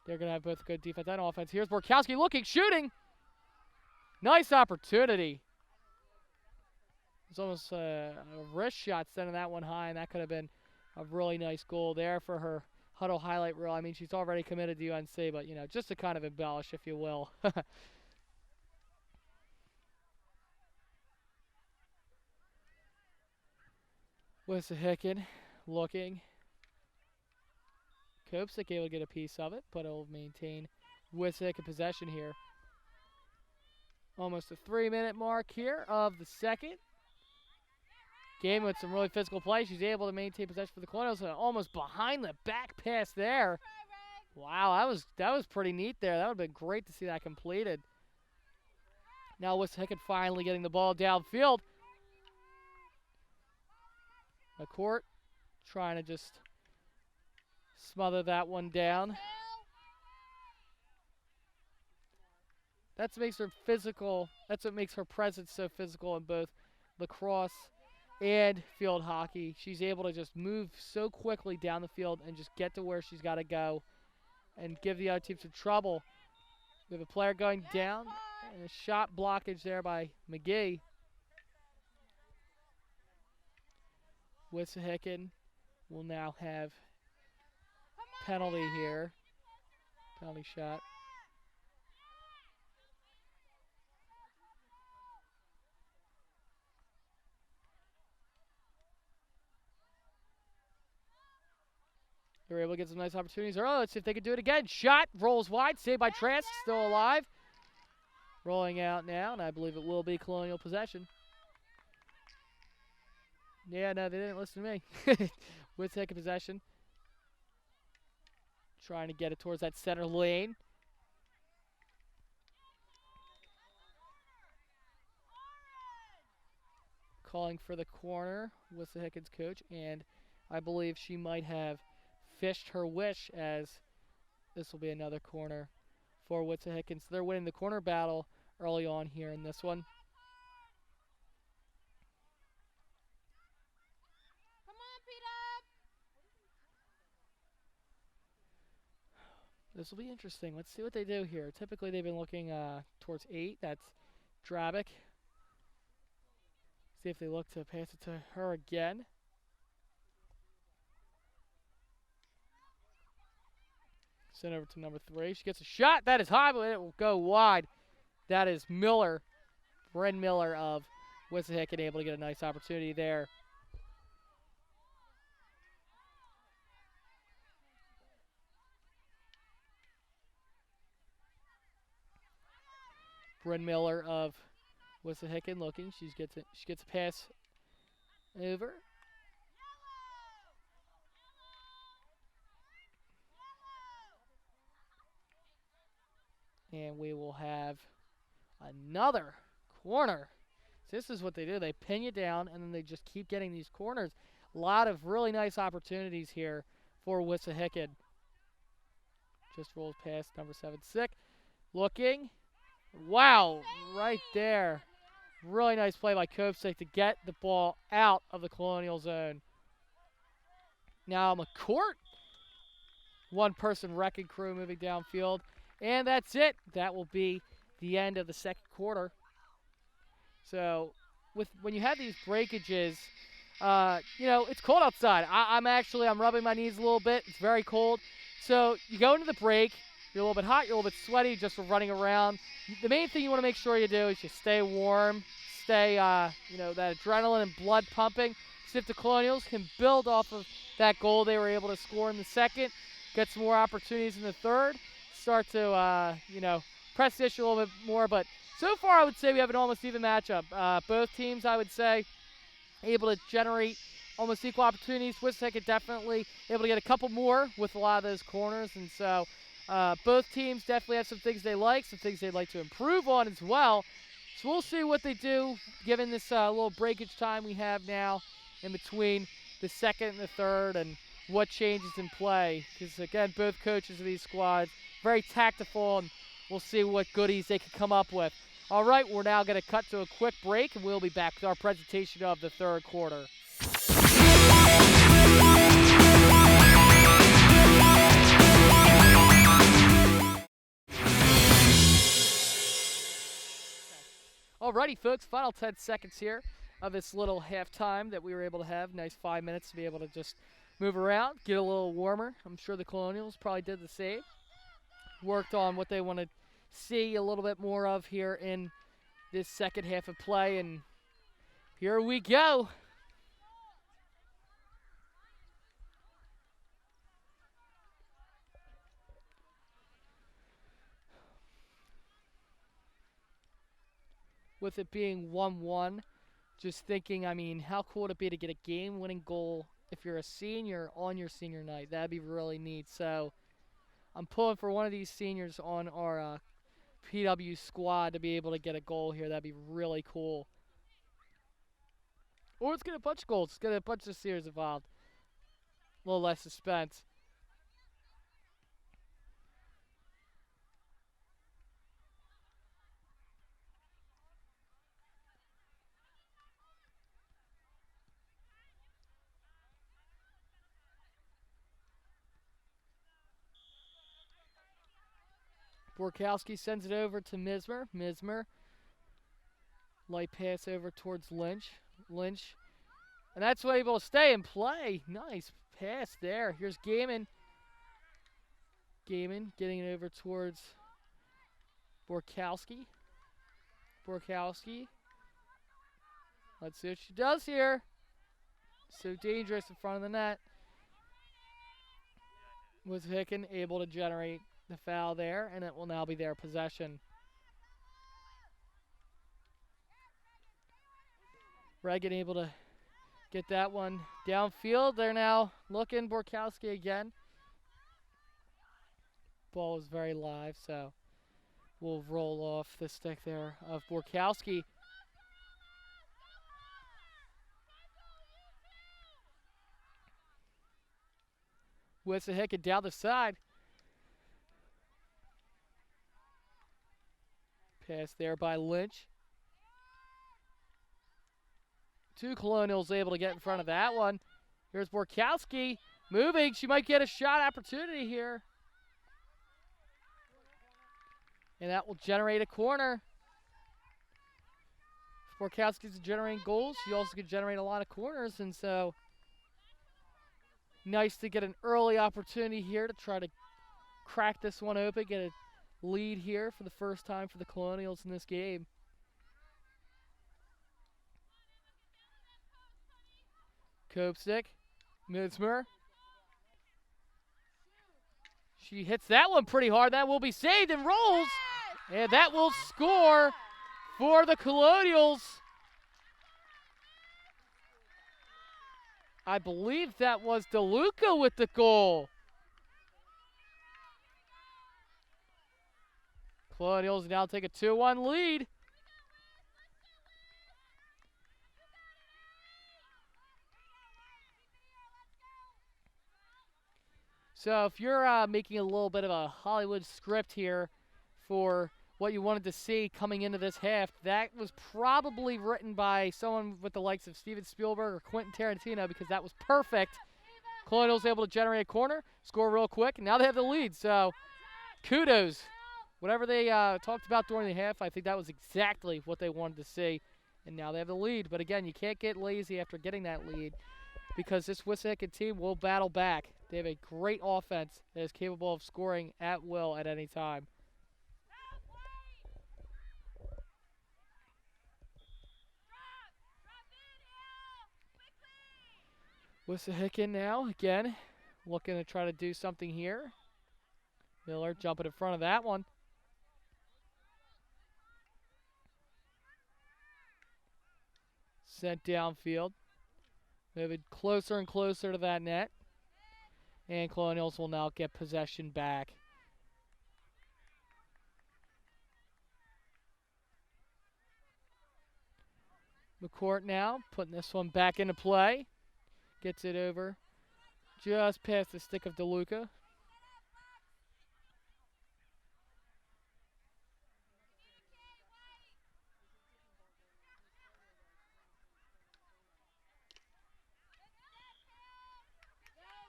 They're going to have both good defense and offense. Here's Borkowski looking, shooting. Nice opportunity. It's almost a wrist shot sending that one high, and that could have been a really nice goal there for her huddle highlight reel. I mean, she's already committed to UNC, but, you know, just to kind of embellish, if you will. Wissahickon looking. Kopsik able to get a piece of it, but it'll maintain Wissahickon possession here. Almost a 3-minute mark here of the second. Game with some really physical play. She's able to maintain possession for the Colonials. Almost behind the back pass there. Wow, that was pretty neat there. That would have been great to see that completed. Now Wissahickon finally getting the ball downfield. McCourt trying to just smother that one down. That's what makes her physical. That's what makes her presence so physical in both lacrosse and field hockey. She's able to just move so quickly down the field and just get to where she's got to go and give the other team some trouble. We have a player going down and a shot blockage there by McGee. Wissahickon will now have penalty here. Penalty shot. They're able to get some nice opportunities. Oh, let's see if they can do it again. Shot, rolls wide, saved by Trask, still alive. Rolling out now, and I believe it will be Colonial possession. Yeah, no, they didn't listen to me. Wissahickon possession. Trying to get it towards that center lane. Calling for the corner, Wissahickon's coach, and I believe she might have fished her wish, as this will be another corner for Wissahickon. So they're winning the corner battle early on here in this one. Come on, Peter. This will be interesting. Let's see what they do here. Typically they've been looking towards 8. That's Drabick. See if they look to pass it to her again. Send over to number 3. She gets a shot. That is high, but it will go wide. That is Miller, Bryn Miller of Wissahickon, able to get a nice opportunity there. Bryn Miller of Wissahickon looking. She gets a pass over. And we will have another corner. This is what they do. They pin you down, and then they just keep getting these corners. A lot of really nice opportunities here for Wissahickon. Just rolls past number 7, Sick. Looking. Wow, right there. Really nice play by Kopsick to get the ball out of the Colonial zone. Now McCourt. One-person wrecking crew moving downfield. And that's it. That will be the end of the second quarter. So when you have these breakages, it's cold outside. I'm rubbing my knees a little bit. It's very cold. So you go into the break. You're a little bit hot. You're a little bit sweaty just from running around. The main thing you want to make sure you do is you stay warm, stay, that adrenaline and blood pumping. See if the Colonials can build off of that goal they were able to score in the second, get some more opportunities in the third, start to, press the issue a little bit more. But so far, I would say we have an almost even matchup. Both teams, I would say, able to generate almost equal opportunities. Wissahickon definitely able to get a couple more with a lot of those corners. And so both teams definitely have some things they like, some things they'd like to improve on as well. So we'll see what they do given this little breakage time we have now in between the second and the third, and what changes in play. Because, again, both coaches of these squads, very tactful, and we'll see what goodies they can come up with. All right, we're now going to cut to a quick break, and we'll be back with our presentation of the third quarter. Alrighty, folks, final 10 seconds here of this little halftime that we were able to have. Nice 5 minutes to be able to just move around, get a little warmer. I'm sure the Colonials probably did the same. Worked on what they want to see a little bit more of here in this second half of play, and here we go. With it being 1-1, just thinking, how cool would it be to get a game-winning goal if you're a senior on your senior night? That'd be really neat. So I'm pulling for one of these seniors on our PW squad to be able to get a goal here. That'd be really cool. Or let's get a bunch of goals. Let's get a bunch of seniors involved. A little less suspense. Borkowski sends it over to Mismer. Mismer. Light pass over towards Lynch. Lynch. And that's able to stay and play. Nice pass there. Here's Gaiman. Gaiman getting it over towards Borkowski. Borkowski. Let's see what she does here. So dangerous in front of the net. Wissahickon able to generate the foul there, and it will now be their possession. Reagan able to get that one downfield. They're now looking Borkowski again. Ball is very live, so we'll roll off the stick there of Borkowski. Wissahickon down the side. Pass there by Lynch. Two Colonials able to get in front of that one. Here's Borkowski moving. She might get a shot opportunity here. And that will generate a corner. If Borkowski's generating goals, she also could generate a lot of corners, and so nice to get an early opportunity here to try to crack this one open, get a lead here for the first time for the Colonials in this game. Kopstick, Mismer. She hits that one pretty hard. That will be saved and rolls. And that will score for the Colonials. I believe that was DeLuca with the goal. Colonials now take a 2-1 lead. So if you're making a little bit of a Hollywood script here for what you wanted to see coming into this half, that was probably written by someone with the likes of Steven Spielberg or Quentin Tarantino, because that was perfect. Colonials able to generate a corner, score real quick, and now they have the lead. So kudos. Whatever they talked about during the half, I think that was exactly what they wanted to see. And now they have the lead. But again, you can't get lazy after getting that lead, because this Wissahickon team will battle back. They have a great offense that is capable of scoring at will at any time. Wissahickon now, again, looking to try to do something here. Miller jumping in front of that one. Sent downfield. Moving closer and closer to that net. And Colonials will now get possession back. McCourt now putting this one back into play. Gets it over just past the stick of DeLuca.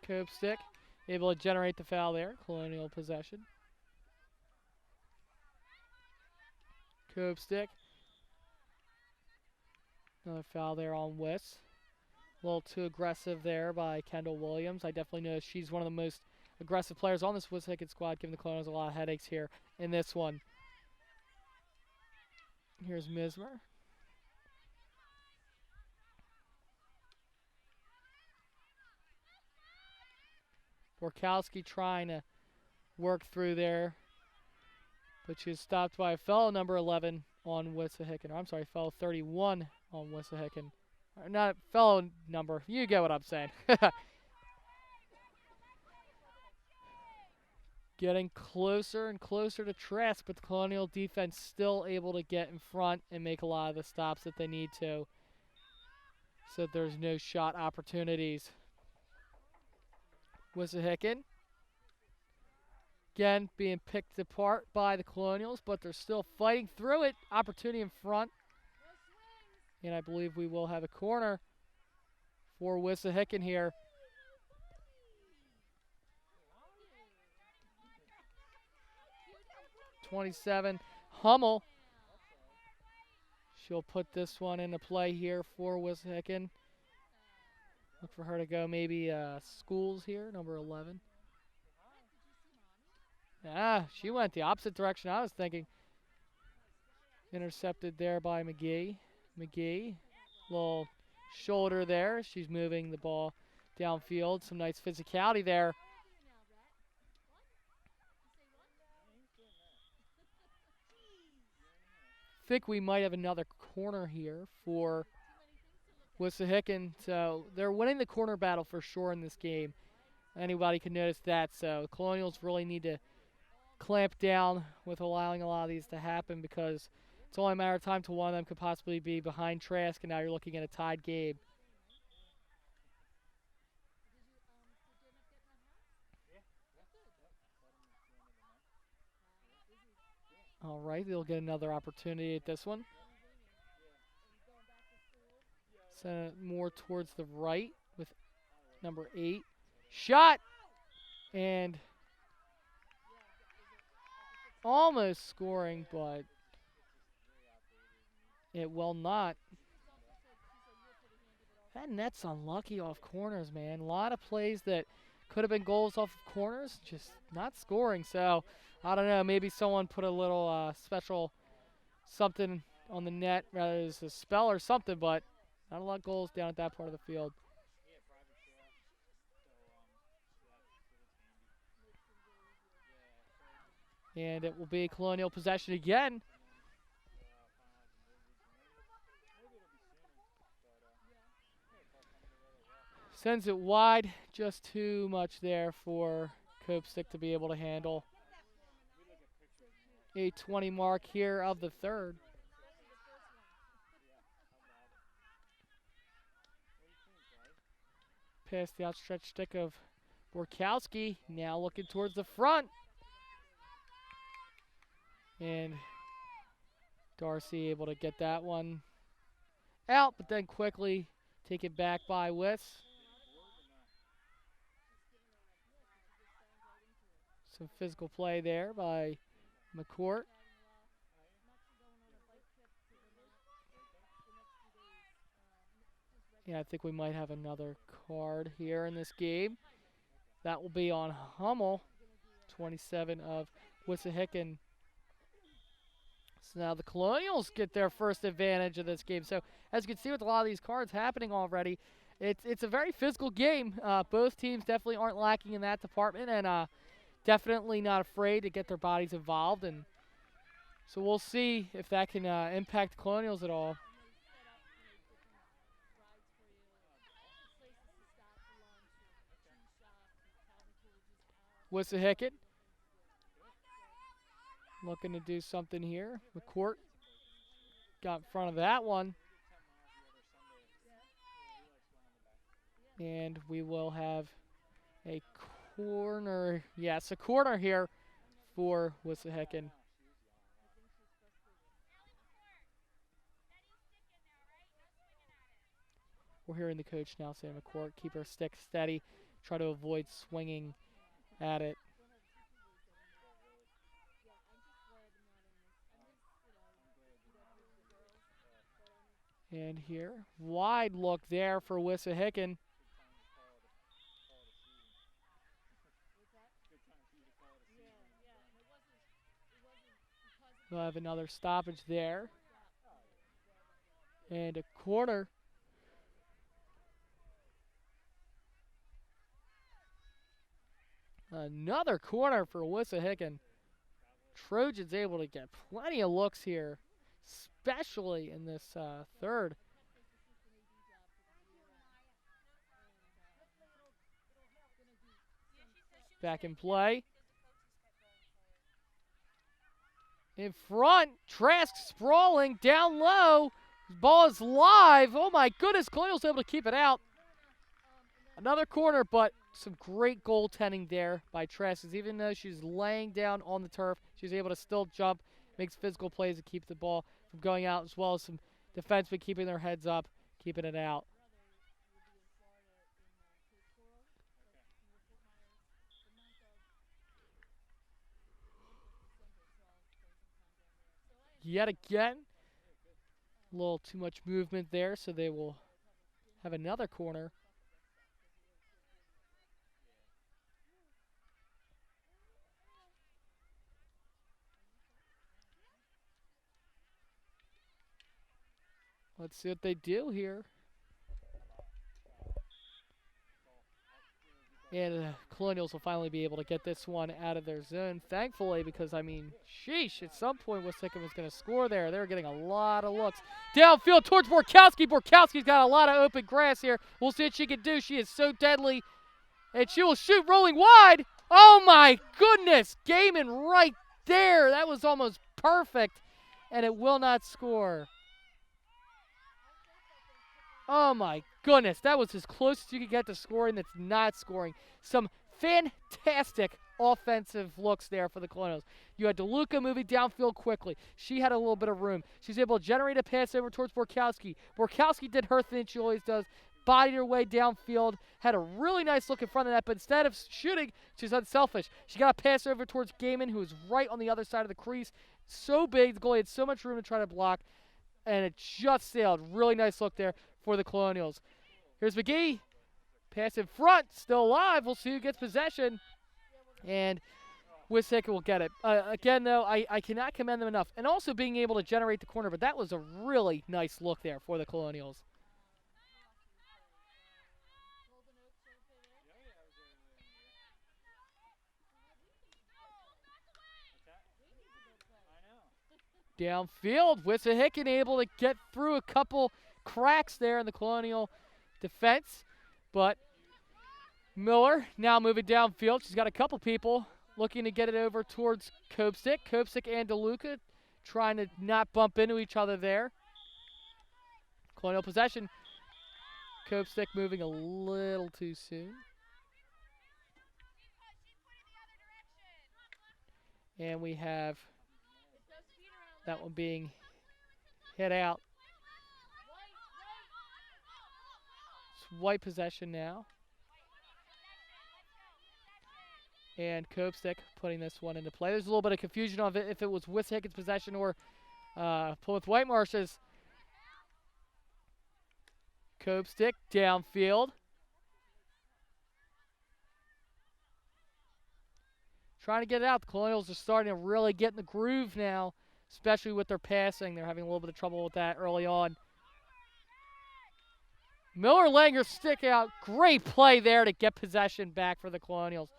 Kopstick able to generate the foul there. Colonial possession. Kopstick. Another foul there on Wiss. A little too aggressive there by Kendall Williams. I definitely know she's one of the most aggressive players on this Wissahickon squad, giving the Colonials a lot of headaches here in this one. Here's Mismer. Borkowski trying to work through there, but she is stopped by a fellow number 11 on Wissahickon. I'm sorry, fellow 31 on Wissahickon. Not fellow number. You get what I'm saying. Getting closer and closer to Trask, but the Colonial defense still able to get in front and make a lot of the stops that they need to, so there's no shot opportunities. Wissahickon, again, being picked apart by the Colonials, but they're still fighting through it. Opportunity in front. And I believe we will have a corner for Wissahickon here. 27. Hummel. She'll put this one into play here for Wissahickon. Look for her to go maybe Schools here, number 11. She went the opposite direction I was thinking. Intercepted there by McGee. McGee, little shoulder there. She's moving the ball downfield. Some nice physicality there. Think we might have another corner here for Wissahickon. So they're winning the corner battle for sure in this game. Anybody can notice that. So the Colonials really need to clamp down with allowing a lot of these to happen, because it's only a matter of time till one of them could possibly be behind Trask, and now you're looking at a tied game. All right, they'll get another opportunity at this one. Send it more towards the right with number 8. Shot! And almost scoring, but it will not. That net's unlucky off corners, man. A lot of plays that could have been goals off of corners, just not scoring. So, I don't know, maybe someone put a little special something on the net, rather as a spell or something, but not a lot of goals down at that part of the field. And it will be Colonial possession again. Sends it wide, just too much there for Copestick to be able to handle. 8:20 mark here of the third. Past the outstretched stick of Borkowski, now looking towards the front. And Darcy able to get that one out, but then quickly taken back by Wiss. Some physical play there by McCourt. Yeah, I think we might have another card here in this game. That will be on Hummel, 27 of Wissahickon. So now the Colonials get their first advantage of this game. So as you can see with a lot of these cards happening already, it's a very physical game. Both teams definitely aren't lacking in that department, and definitely not afraid to get their bodies involved. And so we'll see if that can impact the Colonials at all. Wissahickon looking to do something here. McCourt got in front of that one. And we will have a corner. Yes, a corner here for Wissahickon. We're hearing the coach now saying, McCourt, keep her stick steady. Try to avoid swinging at it. And here, wide look there for Wissahickon. We'll have another stoppage there. And a corner. Another corner for Wissahickon. Trojans able to get plenty of looks here, especially in this third. Back in play. In front, Trask sprawling down low. Ball is live. Oh my goodness, Colonials able to keep it out. Another corner, but some great goaltending there by Trask. Even though she's laying down on the turf, she's able to still jump, makes physical plays to keep the ball from going out, as well as some defensemen keeping their heads up, keeping it out. yet again. A little too much movement there, so they will have another corner. Let's see what they do here. And the Colonials will finally be able to get this one out of their zone, thankfully, because, I mean, sheesh, at some point Wissahickon was going to score there. They were getting a lot of looks. Downfield towards Borkowski. Borkowski's got a lot of open grass here. We'll see what she can do. She is so deadly, and she will shoot rolling wide. Oh, my goodness. Gaiman right there. That was almost perfect, and it will not score. Oh, my goodness. That was as close as you could get to scoring. That's not scoring. Some fantastic offensive looks there for the Colonials. You had DeLuca moving downfield quickly. She had a little bit of room. She's able to generate a pass over towards Borkowski. Borkowski did her thing she always does. Bodied her way downfield. Had a really nice look in front of that, but instead of shooting, she's unselfish. She got a pass over towards Gaiman, who was right on the other side of the crease. So big. The goalie had so much room to try to block, and it just sailed. Really nice look there for the Colonials. Here's McGee. Pass in front. Still alive. We'll see who gets possession. And Wissahickon will get it. Again, though, I cannot commend them enough. And also being able to generate the corner, but that was a really nice look there for the Colonials. Downfield, Wissahickon able to get through a couple cracks there in the Colonial defense, but Miller now moving downfield. She's got a couple people looking to get it over towards Kopstick. Kopstick and DeLuca trying to not bump into each other there. Colonial possession. Kopstick moving a little too soon. And we have that one being hit out. It's white possession now. And Kopstick putting this one into play. There's a little bit of confusion on if it was Wissahickon's possession or Plymouth Whitemarsh's. Kopstick downfield. Trying to get it out. The Colonials are starting to really get in the groove now, especially with their passing. They're having a little bit of trouble with that early on. Miller laying her stick out. Great play there to get possession back for the Colonials.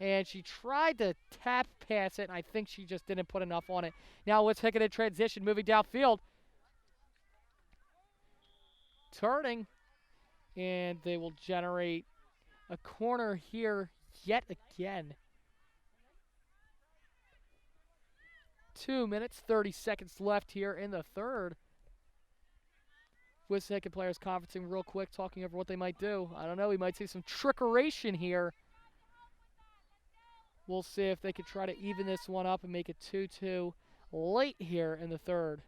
And she tried to tap pass it, and I think she just didn't put enough on it. Now Wissahickon in transition, moving downfield. Turning, and they will generate a corner here yet again. 2 minutes, 30 seconds left here in the third. Wissahickon players conferencing real quick, talking over what they might do. I don't know, we might see some trickeration here. We'll see if they could try to even this one up and make it 2-2 late here in the third.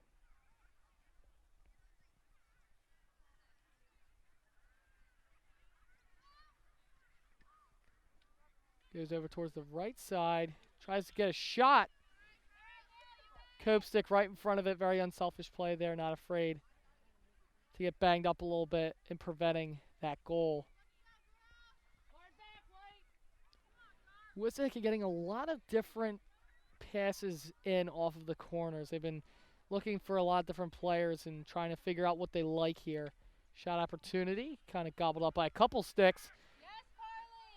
Goes over towards the right side. Tries to get a shot. Kopstick right in front of it. Very unselfish play there. Not afraid to get banged up a little bit in preventing that goal. Wissahickon getting a lot of different passes in off of the corners. They've been looking for a lot of different players and trying to figure out what they like here. Shot opportunity, kind of gobbled up by a couple sticks.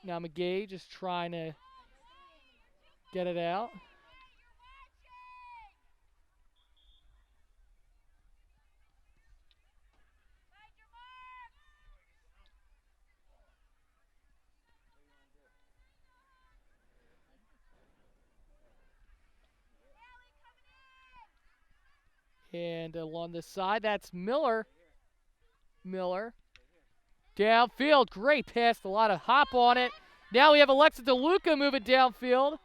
Now McGee just trying to get it out. And along the side, that's Miller. Miller. Downfield, great pass, a lot of hop on it. Now we have Alexa DeLuca moving downfield.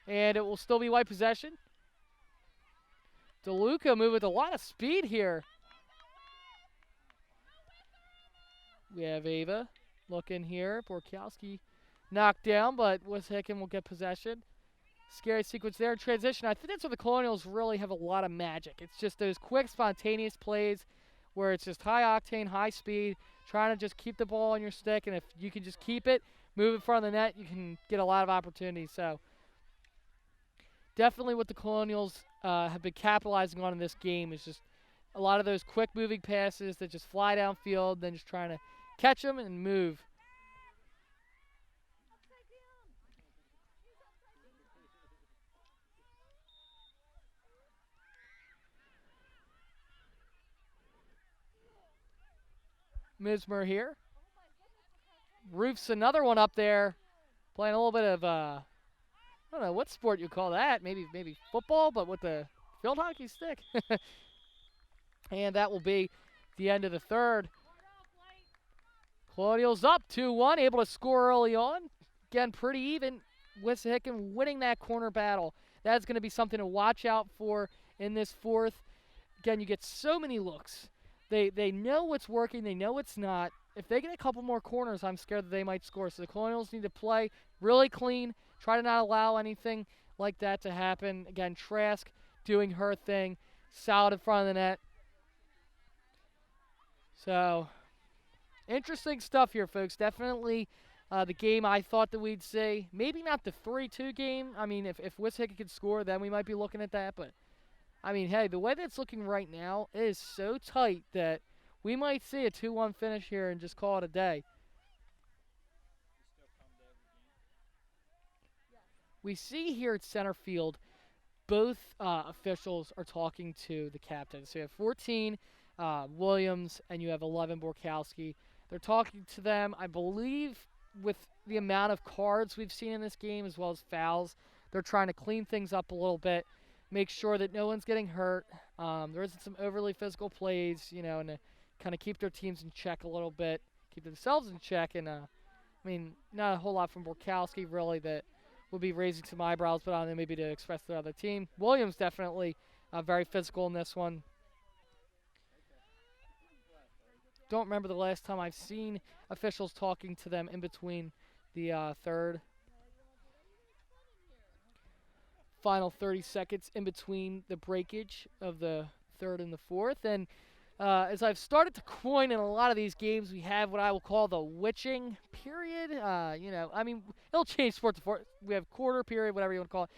And it will still be white possession. DeLuca moving with a lot of speed here. We have Ava looking here. Borkowski knocked down, but Wissahickon will get possession. Scary sequence there in transition. I think that's where the Colonials really have a lot of magic. It's just those quick, spontaneous plays where it's just high octane, high speed, trying to just keep the ball on your stick, and if you can just keep it, move in front of the net, you can get a lot of opportunities. So definitely what the Colonials have been capitalizing on in this game is just a lot of those quick moving passes that just fly downfield, then just trying to catch them and move. Mismer here. Roofs another one up there. Playing a little bit of, I don't know what sport you call that. Maybe football, but with the field hockey stick. And that will be the end of the third. Colonials up 2-1, able to score early on. Again, pretty even. Wissahickon winning that corner battle. That's going to be something to watch out for in this fourth. Again, you get so many looks. They know what's working. They know what's not. If they get a couple more corners, I'm scared that they might score. So the Colonials need to play really clean, try to not allow anything like that to happen. Again, Trask doing her thing, solid in front of the net. So, interesting stuff here, folks. Definitely the game I thought that we'd see. Maybe not the 3-2 game. I mean, if Wissahickon could score, then we might be looking at that. But, I mean, hey, the way that it's looking right now is so tight that we might see a 2-1 finish here and just call it a day. We see here at center field, both officials are talking to the captain. So you have 14 Williams and you have 11 Borkowski. They're talking to them, I believe, with the amount of cards we've seen in this game as well as fouls. They're trying to clean things up a little bit, make sure that no one's getting hurt. There isn't some overly physical plays, you know, and to kind of keep their teams in check a little bit, keep themselves in check. And, I mean, not a whole lot from Borkowski, really, that will be raising some eyebrows, but on them maybe to express their other team. Williams definitely very physical in this one. Don't remember the last time I've seen officials talking to them in between the third. Final 30 seconds in between the breakage of the third and the fourth. And as I've started to coin in a lot of these games, we have what I will call the witching period. You know, I mean, it'll change sport to sport. We have quarter period, whatever you want to call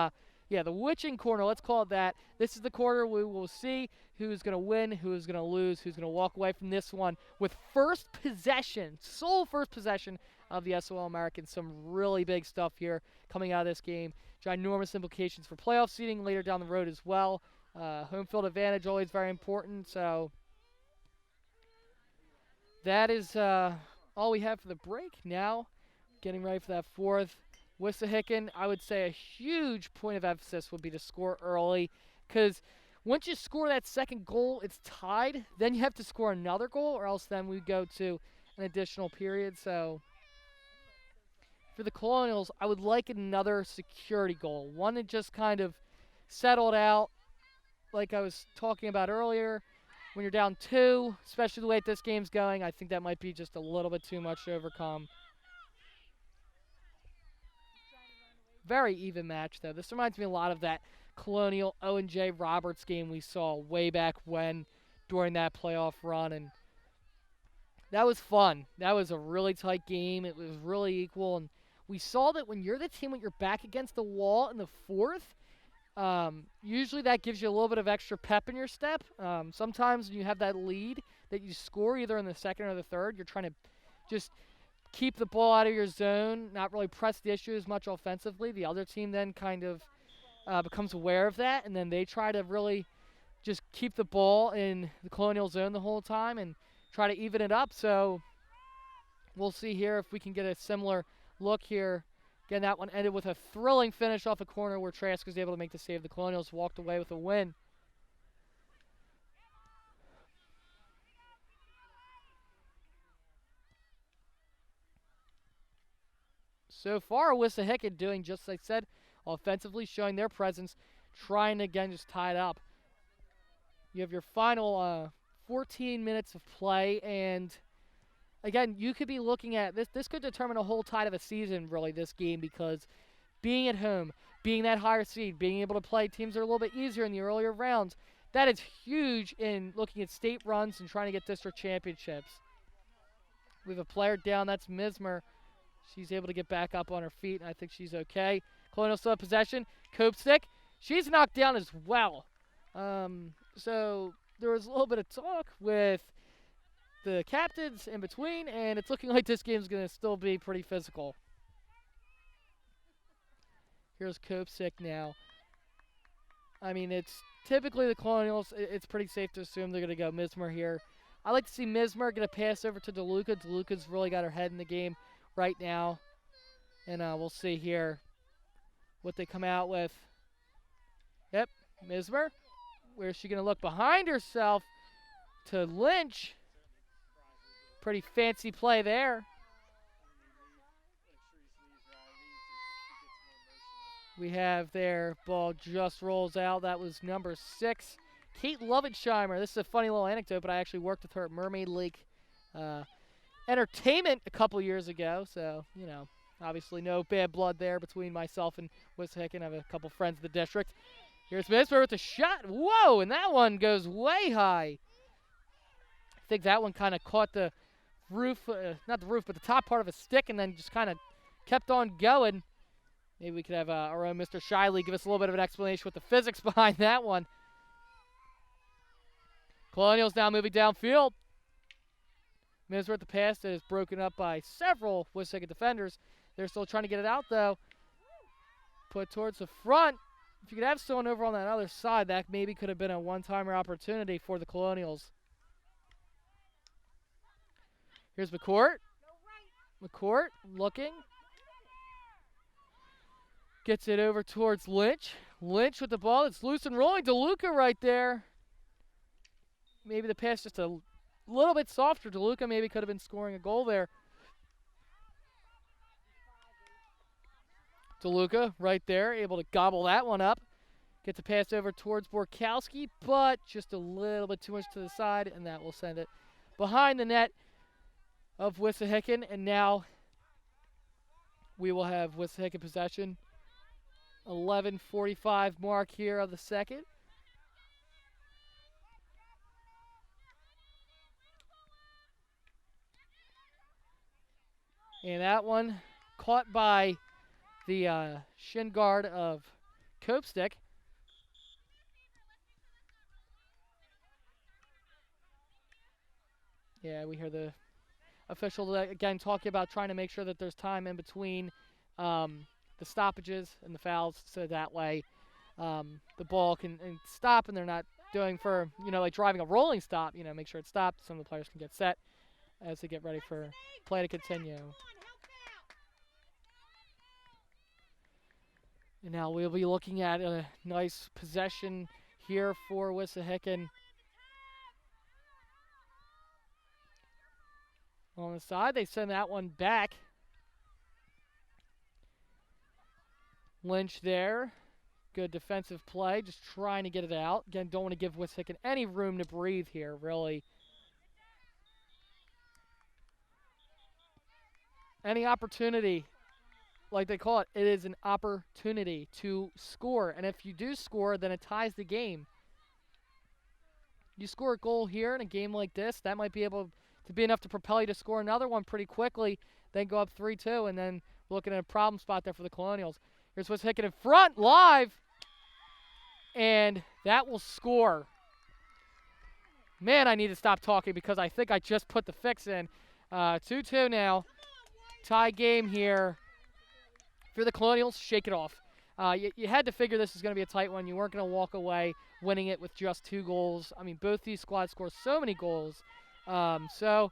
it. Yeah, the witching corner, let's call it that. This is the quarter we will see who's going to win, who's going to lose, who's going to walk away from this one with first possession, sole first possession of the SOL Americans. Some really big stuff here coming out of this game. Ginormous implications for playoff seeding later down the road as well. Home field advantage always very important. So that is all we have for the break. Now getting ready for that fourth. Wissahickon, I would say a huge point of emphasis would be to score early, because once you score that second goal, it's tied. Then you have to score another goal, or else then we go to an additional period. So for the Colonials, I would like another security goal, one that just kind of settled out, like I was talking about earlier. When you're down 2, especially the way this game's going, I think that might be just a little bit too much to overcome. Very even match, though. This reminds me a lot of that Colonial Owen J. Roberts game we saw way back when during that playoff run, and that was fun. That was a really tight game. It was really equal, and we saw that when you're the team with your back against the wall in the fourth, usually that gives you a little bit of extra pep in your step. Sometimes when you have that lead that you score either in the second or the third, you're trying to just keep the ball out of your zone, not really press the issue as much offensively. The other team then kind of becomes aware of that, and then they try to really just keep the ball in the Colonial zone the whole time and try to even it up. So we'll see here if we can get a similar look here. Again, that one ended with a thrilling finish off a corner where Trask was able to make the save. The Colonials walked away with a win. So far, Wissahickon doing just like I said, offensively showing their presence, trying to again just tie it up. You have your final 14 minutes of play, and again, you could be looking at this. This could determine a whole tide of a season, really, this game, because being at home, being that higher seed, being able to play teams that are a little bit easier in the earlier rounds, that is huge in looking at state runs and trying to get district championships. We have a player down, that's Mismer. She's able to get back up on her feet, and I think she's okay. Colonial still have possession. Copestick, she's knocked down as well. So there was a little bit of talk with the captains in between, and it's looking like this game's going to still be pretty physical. Here's Copestick now. I mean, it's typically the Colonials. It's pretty safe to assume they're going to go Mismer here. I like to see Mismer get a pass over to DeLuca. DeLuca's really got her head in the game right now. And we'll see here what they come out with. Yep, Mismer. Where's she going to look behind herself to Lynch? Pretty fancy play there. We have their ball just rolls out. That was number 6, Kate Lovensheimer. This is a funny little anecdote, but I actually worked with her at Mermaid Lake Entertainment a couple years ago. So, you know, obviously no bad blood there between myself and Wissahickon. I have a couple friends in the district. Here's Mismer with a shot. Whoa, and that one goes way high. I think that one kind of caught the roof, not the roof, but the top part of a stick and then just kind of kept on going. Maybe we could have our own Mr. Shiley give us a little bit of an explanation with the physics behind that one. Colonials now moving downfield. Mismer with the pass that is broken up by several Wissahickon defenders. They're still trying to get it out, though. Put towards the front. If you could have someone over on that other side, that maybe could have been a one-timer opportunity for the Colonials. Here's McCourt. McCourt looking. Gets it over towards Lynch. Lynch with the ball. It's loose and rolling. DeLuca right there. Maybe the pass just a little bit softer. DeLuca maybe could have been scoring a goal there. DeLuca right there, able to gobble that one up. Gets a pass over towards Borkowski, but just a little bit too much to the side, and that will send it behind the net of Wissahickon. And now we will have Wissahickon possession. 11:45 mark here of the second. And that one caught by the shin guard of Copestick. Yeah, we hear the official again talking about trying to make sure that there's time in between the stoppages and the fouls, so that way the ball can stop and they're not doing for, you know, like driving a rolling stop, you know, make sure it's stopped. Some of the players can get set as they get ready for play to continue. And now we'll be looking at a nice possession here for Wissahickon. On the side, they send that one back. Lynch there. Good defensive play, just trying to get it out. Again, don't want to give Wissahickon any room to breathe here, really. Any opportunity, like they call it, it is an opportunity to score. And if you do score, then it ties the game. You score a goal here in a game like this, that might be able to be enough to propel you to score another one pretty quickly, then go up 3-2, and then looking at a problem spot there for the Colonials. Here's Wissahickon in front, live, and that will score. Man, I need to stop talking because I think I just put the fix in. 2-2 now. Tie game here. If you're the Colonials, shake it off. You had to figure this was going to be a tight one. You weren't going to walk away winning it with just 2 goals. I mean, both these squads score so many goals. So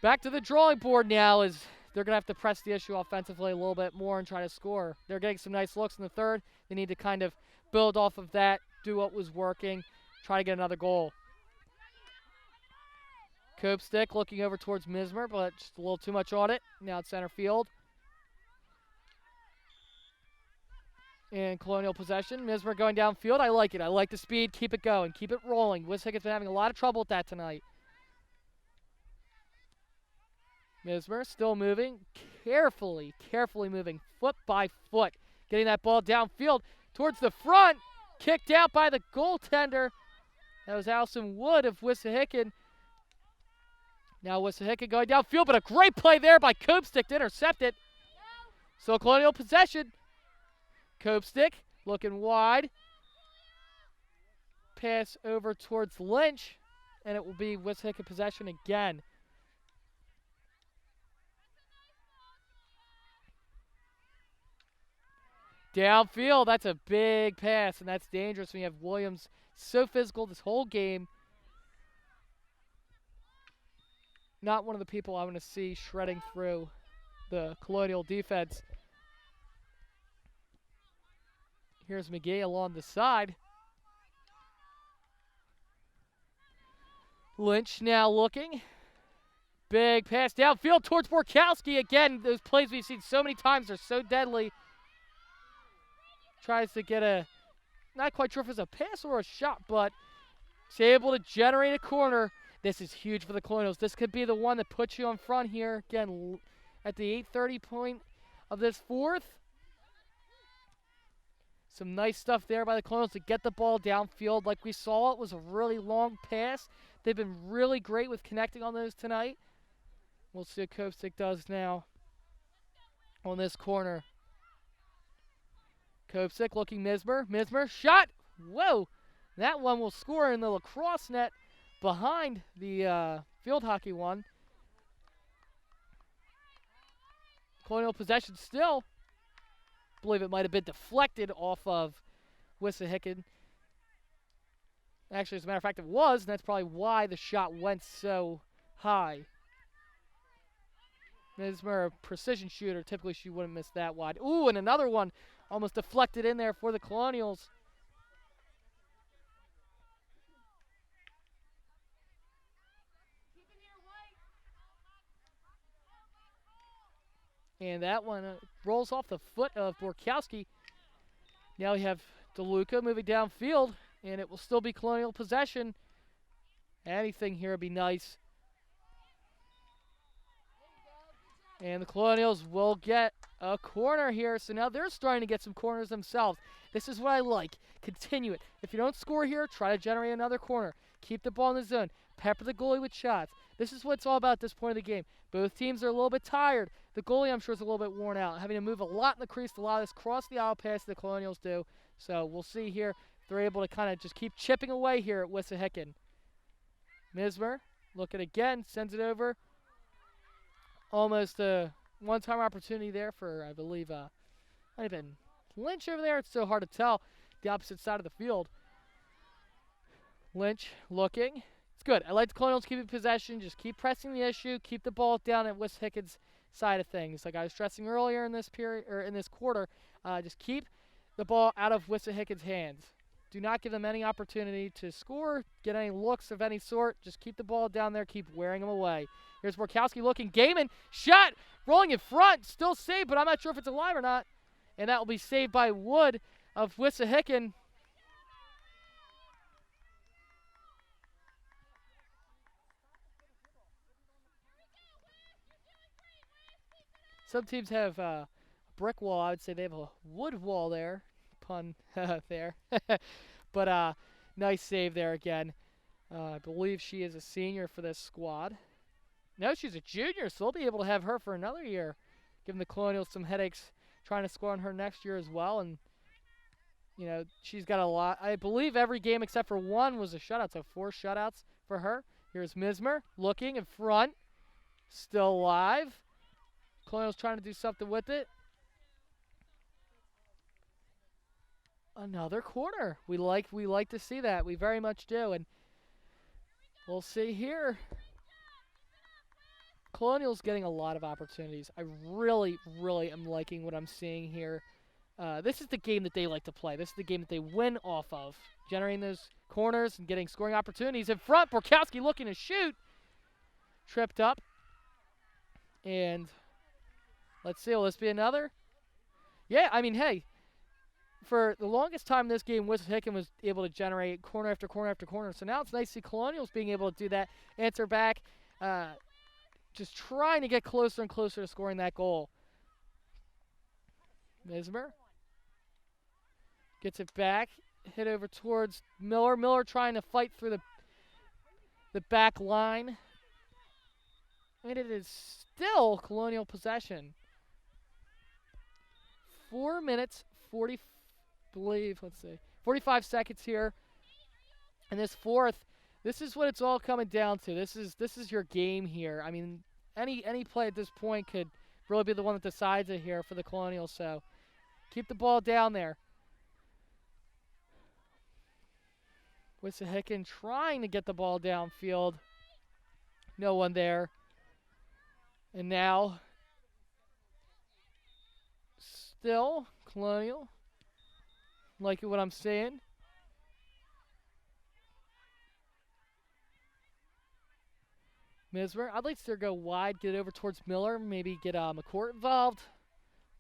back to the drawing board now is they're going to have to press the issue offensively a little bit more and try to score. They're getting some nice looks in the third. They need to kind of build off of that, do what was working, try to get another goal. Copestick looking over towards Mismer, but just a little too much on it. Now it's center field. And Colonial possession. Mismer going downfield. I like it. I like the speed. Keep it going. Keep it rolling. Wishackon's been having a lot of trouble with that tonight. Mismer still moving. Carefully moving. Foot by foot. getting that ball downfield towards the front. Kicked out by the goaltender. That was Allison Wood of Wissahickon. Now Wissahickon going downfield, but a great play there by Copestick to intercept it. So Colonial possession. Copestick looking wide. Pass over towards Lynch, and it will be Wissahickon possession again. Downfield, that's a big pass, and that's dangerous when you have Williams so physical this whole game. Not one of the people I want to see shredding through the Colonial defense. Here's McGee along the side. Lynch now looking. Big pass downfield towards Borkowski. Again, those plays we've seen so many times are so deadly. Tries to get a, not quite sure if it's a pass or a shot, but he's able to generate a corner. This is huge for the Colonials. This could be the one that puts you on front here. Again, at the 8:30 point of this fourth. Some nice stuff there by the Colonials to get the ball downfield. Like we saw, it was a really long pass. They've been really great with connecting on those tonight. We'll see what Copestick does now on this corner. Copestick looking Mismer. Mismer, shot! Whoa! That one will score in the lacrosse net behind the field hockey one. Colonial possession still. I believe it might have been deflected off of Wissahickon. Actually, as a matter of fact, it was, and that's probably why the shot went so high. Mismer, a precision shooter. Typically, she wouldn't miss that wide. Ooh, and another one almost deflected in there for the Colonials. And that one rolls off the foot of Borkowski. Now we have DeLuca moving downfield, and it will still be Colonial possession. Anything here would be nice. And the Colonials will get a corner here. So now they're starting to get some corners themselves. This is what I like. Continue it. If you don't score here, try to generate another corner. Keep the ball in the zone. Pepper the goalie with shots. This is what it's all about at this point of the game. Both teams are a little bit tired. The goalie, I'm sure, is a little bit worn out. Having to move a lot in the crease, a lot of this cross the aisle pass the Colonials do. So we'll see here if they're able to kind of just keep chipping away here at Wissahickon. Mismer looking again, sends it over. Almost a one-time opportunity there for, I believe, might have been Lynch over there. It's so hard to tell. The opposite side of the field. Lynch looking. It's good. I like the Colonials keeping possession. Just keep pressing the issue. Keep the ball down at Wishickon's side of things. Like I was stressing earlier in this period or in this quarter, just keep the ball out of Wishickon's hands. Do not give them any opportunity to score, get any looks of any sort. Just keep the ball down there. Keep wearing them away. Here's Borkowski looking. Gaiman, shot, rolling in front. Still saved, but I'm not sure if it's alive or not. And that will be saved by Wood of Wissahickon. Some teams have a brick wall. I would say they have a wood wall there. Pun there. But nice save there again. I believe she is a senior for this squad. No, she's a junior, so they'll be able to have her for another year. Giving the Colonials some headaches trying to score on her next year as well. And, you know, she's got a lot. I believe every game except for one was a shutout, so 4 shutouts for her. Here's Mismer looking in front. Still alive. Colonials trying to do something with it. Another corner. We like to see that. We very much do. And we'll see here. Colonials getting a lot of opportunities. I really, really am liking what I'm seeing here. This is the game that they like to play. This is the game that they win off of. Generating those corners and getting scoring opportunities. In front, Borkowski looking to shoot. Tripped up. And let's see, will this be another? Yeah, I mean, hey. For the longest time in this game, Wissahickon was able to generate corner after corner after corner. So now it's nice to see Colonials being able to do that. Answer back. Just trying to get closer and closer to scoring that goal. Mismer Gets it back. Hit over towards Miller. Miller trying to fight through the back line. And it is still Colonial possession. 4 minutes, 45 seconds here. And this fourth, this is what it's all coming down to. This is your game here. I mean, any play at this point could really be the one that decides it here for the Colonials. So keep the ball down there. Wissahickon trying to get the ball downfield. No one there. And now, still Colonial. Like what I'm saying. Mismer, I'd like to go wide, get it over towards Miller, maybe get McCourt involved.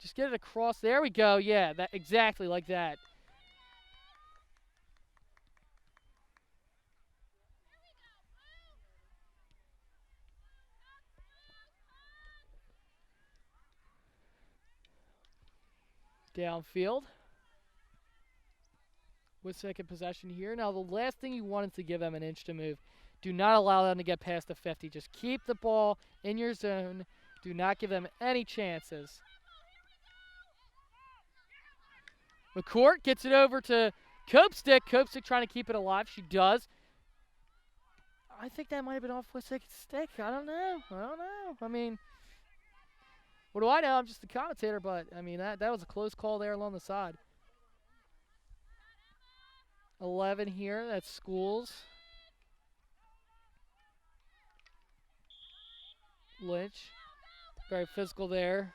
Just get it across. There we go. Yeah, that exactly like that. Downfield. With second possession here. Now, the last thing you want is to give them an inch to move. Do not allow them to get past the 50. Just keep the ball in your zone. Do not give them any chances. McCourt gets it over to Copestick. Copestick trying to keep it alive. She does. I think that might have been off Wissahick's stick. I don't know. I mean, what do I know? I'm just a commentator, but, I mean, that was a close call there along the side. 11 here. That's Schools. Lynch. Very physical there.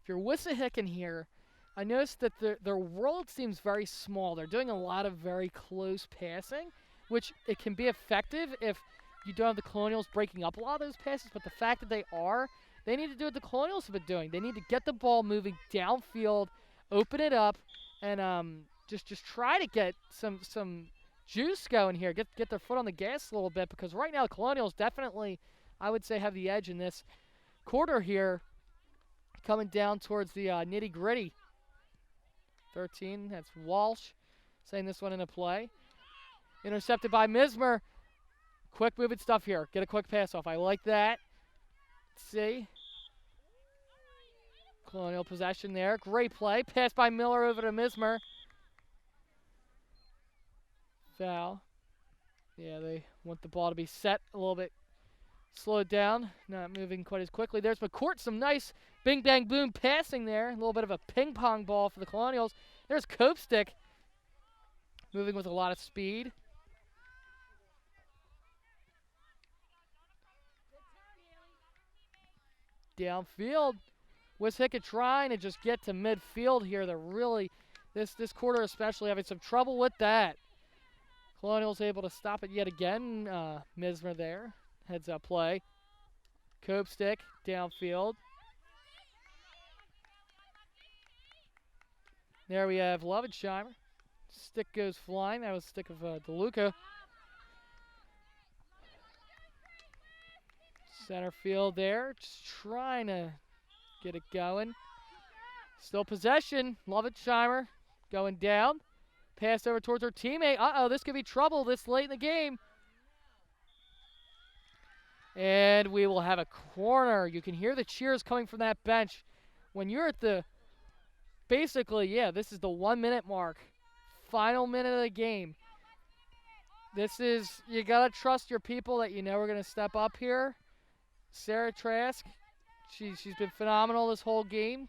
If you're Wissahickon here, I noticed that their world seems very small. They're doing a lot of very close passing, which it can be effective if you don't have the Colonials breaking up a lot of those passes, but the fact that they need to do what the Colonials have been doing. They need to get the ball moving downfield, open it up, and just try to get some juice going here. Get their foot on the gas a little bit, because right now the Colonials definitely, I would say, have the edge in this quarter here, coming down towards the nitty-gritty. 13, that's Walsh, saying this one into play. Intercepted by Mismer. Quick moving stuff here. Get a quick pass off. I like that. Let's see. Colonial possession there. Great play. Pass by Miller over to Mismer. Foul. Yeah, they want the ball to be set a little bit slowed down. Not moving quite as quickly. There's McCourt. Some nice bing, bang, boom passing there. A little bit of a ping pong ball for the Colonials. There's Copestick. Moving with a lot of speed. Downfield. Wissahickon trying to just get to midfield here. They're really, this quarter especially, having some trouble with that. Colonials able to stop it yet again. Mismer there. Heads up play. Copestick downfield. There we have Lovensheimer. Stick goes flying. That was stick of DeLuca. Center field there. Just trying to get it going. Still possession. Lovensheimer going down. Pass over towards her teammate. Uh-oh, this could be trouble this late in the game. And we will have a corner. You can hear the cheers coming from that bench. When you're at the, basically, yeah, this is the 1 minute mark. Final minute of the game. This is, you got to trust your people that you know are going to step up here. Sarah Trask, she's been phenomenal this whole game.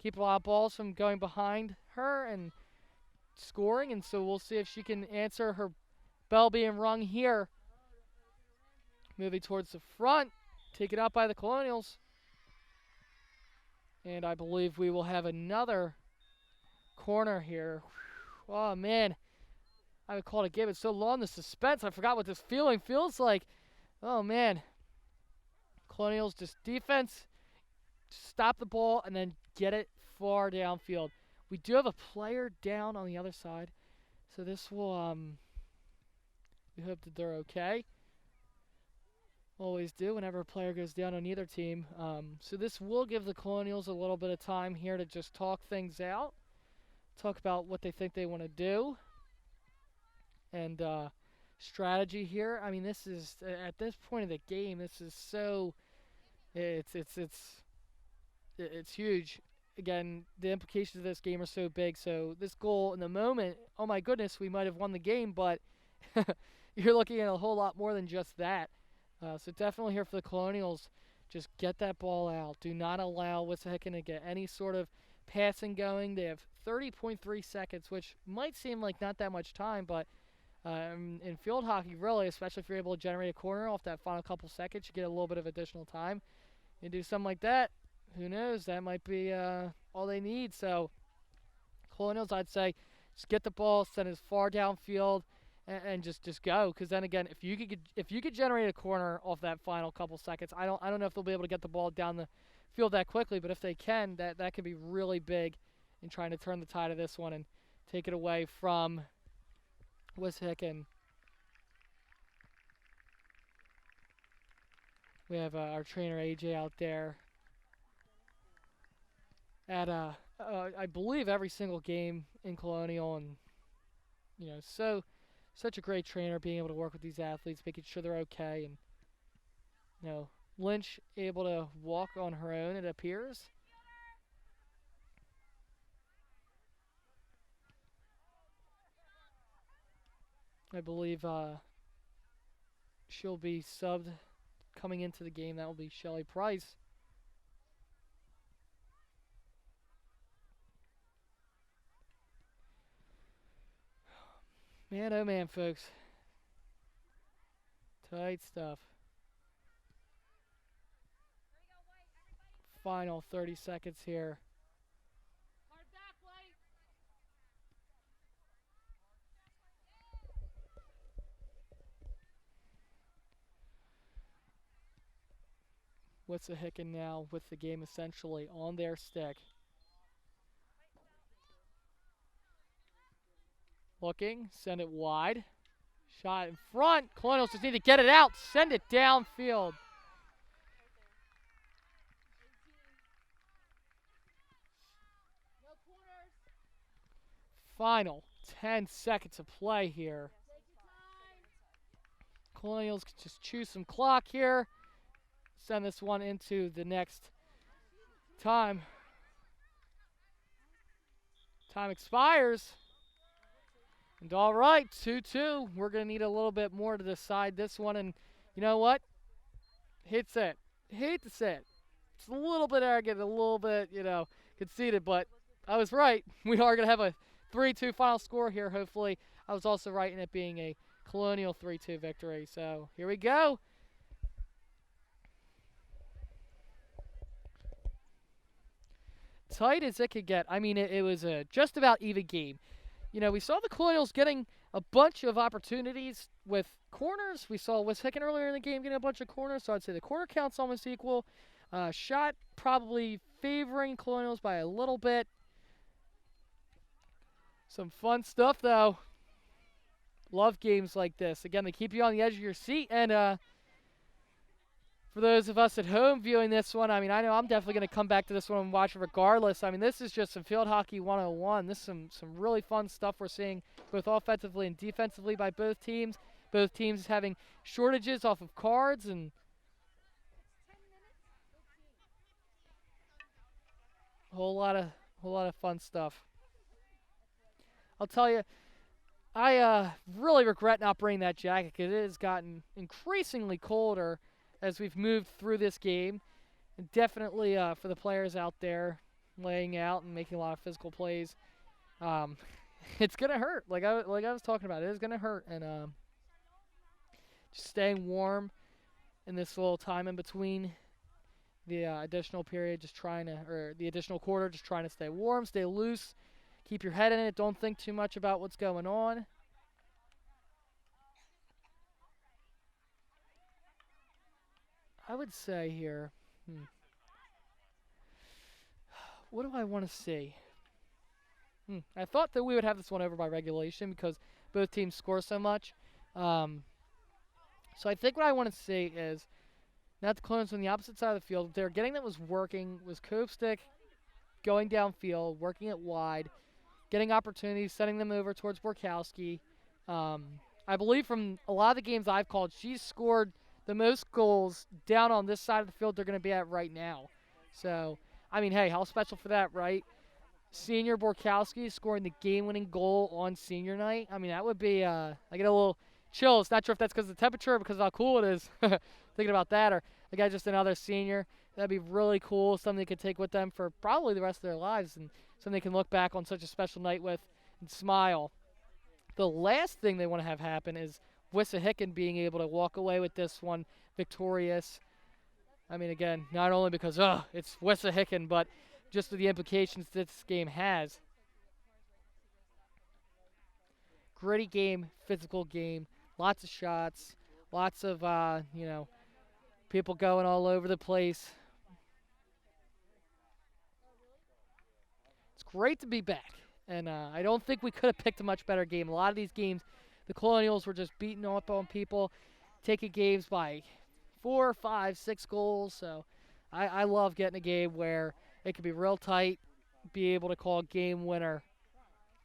Keep a lot of balls from going behind her and scoring. And so we'll see if she can answer her bell being rung here. Moving towards the front, taken out by the Colonials. And I believe we will have another corner here. Oh, man. I haven't called a game in so long. The suspense, I forgot what this feeling feels like. Oh, man. Colonials just defense, stop the ball, and then get it far downfield. We do have a player down on the other side. So this will, we hope that they're okay. Always do whenever a player goes down on either team. So this will give the Colonials a little bit of time here to just talk things out. talk about what they think they want to do and strategy here. I mean, this is at this point of the game. This is so it's huge. Again, the implications of this game are so big. So this goal in the moment, oh my goodness, we might have won the game, but you're looking at a whole lot more than just that. So definitely here for the Colonials, just get that ball out. Do not allow Wissahickon to get any sort of passing going. They have 30.3 seconds, which might seem like not that much time, but in field hockey, really, especially if you're able to generate a corner off that final couple seconds, you get a little bit of additional time. You do something like that, who knows? That might be all they need. So Colonials, I'd say, just get the ball, send it as far downfield, and just go. Because then again, if you could generate a corner off that final couple seconds, I don't know if they'll be able to get the ball down the field that quickly. But if they can, that could be really big in trying to turn the tide of this one and take it away from Wissahickon. We have our trainer AJ out there at I believe every single game in Colonial, and such a great trainer, being able to work with these athletes, making sure they're okay, and Lynch able to walk on her own, it appears. I believe she'll be subbed coming into the game. That will be Shelly Price. Man, oh man, folks. Tight stuff. Final 30 seconds here. Wissahickon now with the game essentially on their stick. Looking, send it wide. Shot in front. Colonials just need to get it out. Send it downfield. Final 10 seconds of play here. Colonials can just choose some clock here. Send this one into the next time. Time expires. And all right, 2-2. We're going to need a little bit more to decide this one. And you know what? Hate to say it. It's a little bit arrogant, a little bit, conceited, but I was right. We are going to have a 3-2 final score here, hopefully. I was also right in it being a Colonial 3-2 victory. So here we go. Tight as it could get. I mean, it was a just about even game. We saw the Colonials getting a bunch of opportunities with corners. We saw Wissahickon earlier in the game getting a bunch of corners, so I'd say the corner count's almost equal. Shot probably favoring Colonials by a little bit. Some fun stuff, though. Love games like this. Again, they keep you on the edge of your seat, and for those of us at home viewing this one, I mean, I know I'm definitely going to come back to this one and watch it regardless. I mean, this is just some field hockey 101. This is some really fun stuff we're seeing both offensively and defensively by both teams. Both teams having shortages off of cards, and a whole lot of fun stuff. I'll tell you, I really regret not bringing that jacket because it has gotten increasingly colder as we've moved through this game. And definitely for the players out there laying out and making a lot of physical plays, it's going to hurt. Like I was talking about, it is going to hurt. And just staying warm in this little time in between the additional period, or the additional quarter, just trying to stay warm, stay loose, keep your head in it, don't think too much about what's going on. I would say here, what do I want to see? I thought that we would have this one over by regulation because both teams score so much. So I think what I want to see is, not the Colonials on the opposite side of the field, what they're getting that was working was Cope stick going downfield, working it wide, getting opportunities, sending them over towards Borkowski. I believe from a lot of the games I've called, she's scored the most goals down on this side of the field they're going to be at right now. So, I mean, hey, how special for that, right? Senior Borkowski scoring the game-winning goal on senior night. I mean, that would be, I get a little chills. Not sure if that's because of the temperature or because of how cool it is. Thinking about that, or the guy just another senior. That'd be really cool. Something they could take with them for probably the rest of their lives, and something they can look back on such a special night with and smile. The last thing they want to have happen is Wissahickon being able to walk away with this one victorious. I mean, again, not only because, it's Wissahickon, but just the implications this game has. Gritty game, physical game, lots of shots, lots of, people going all over the place. It's great to be back, and I don't think we could have picked a much better game. A lot of these games, the Colonials were just beating up on people, taking games by 4, 5, 6 goals, so I love getting a game where it could be real tight, be able to call a game winner.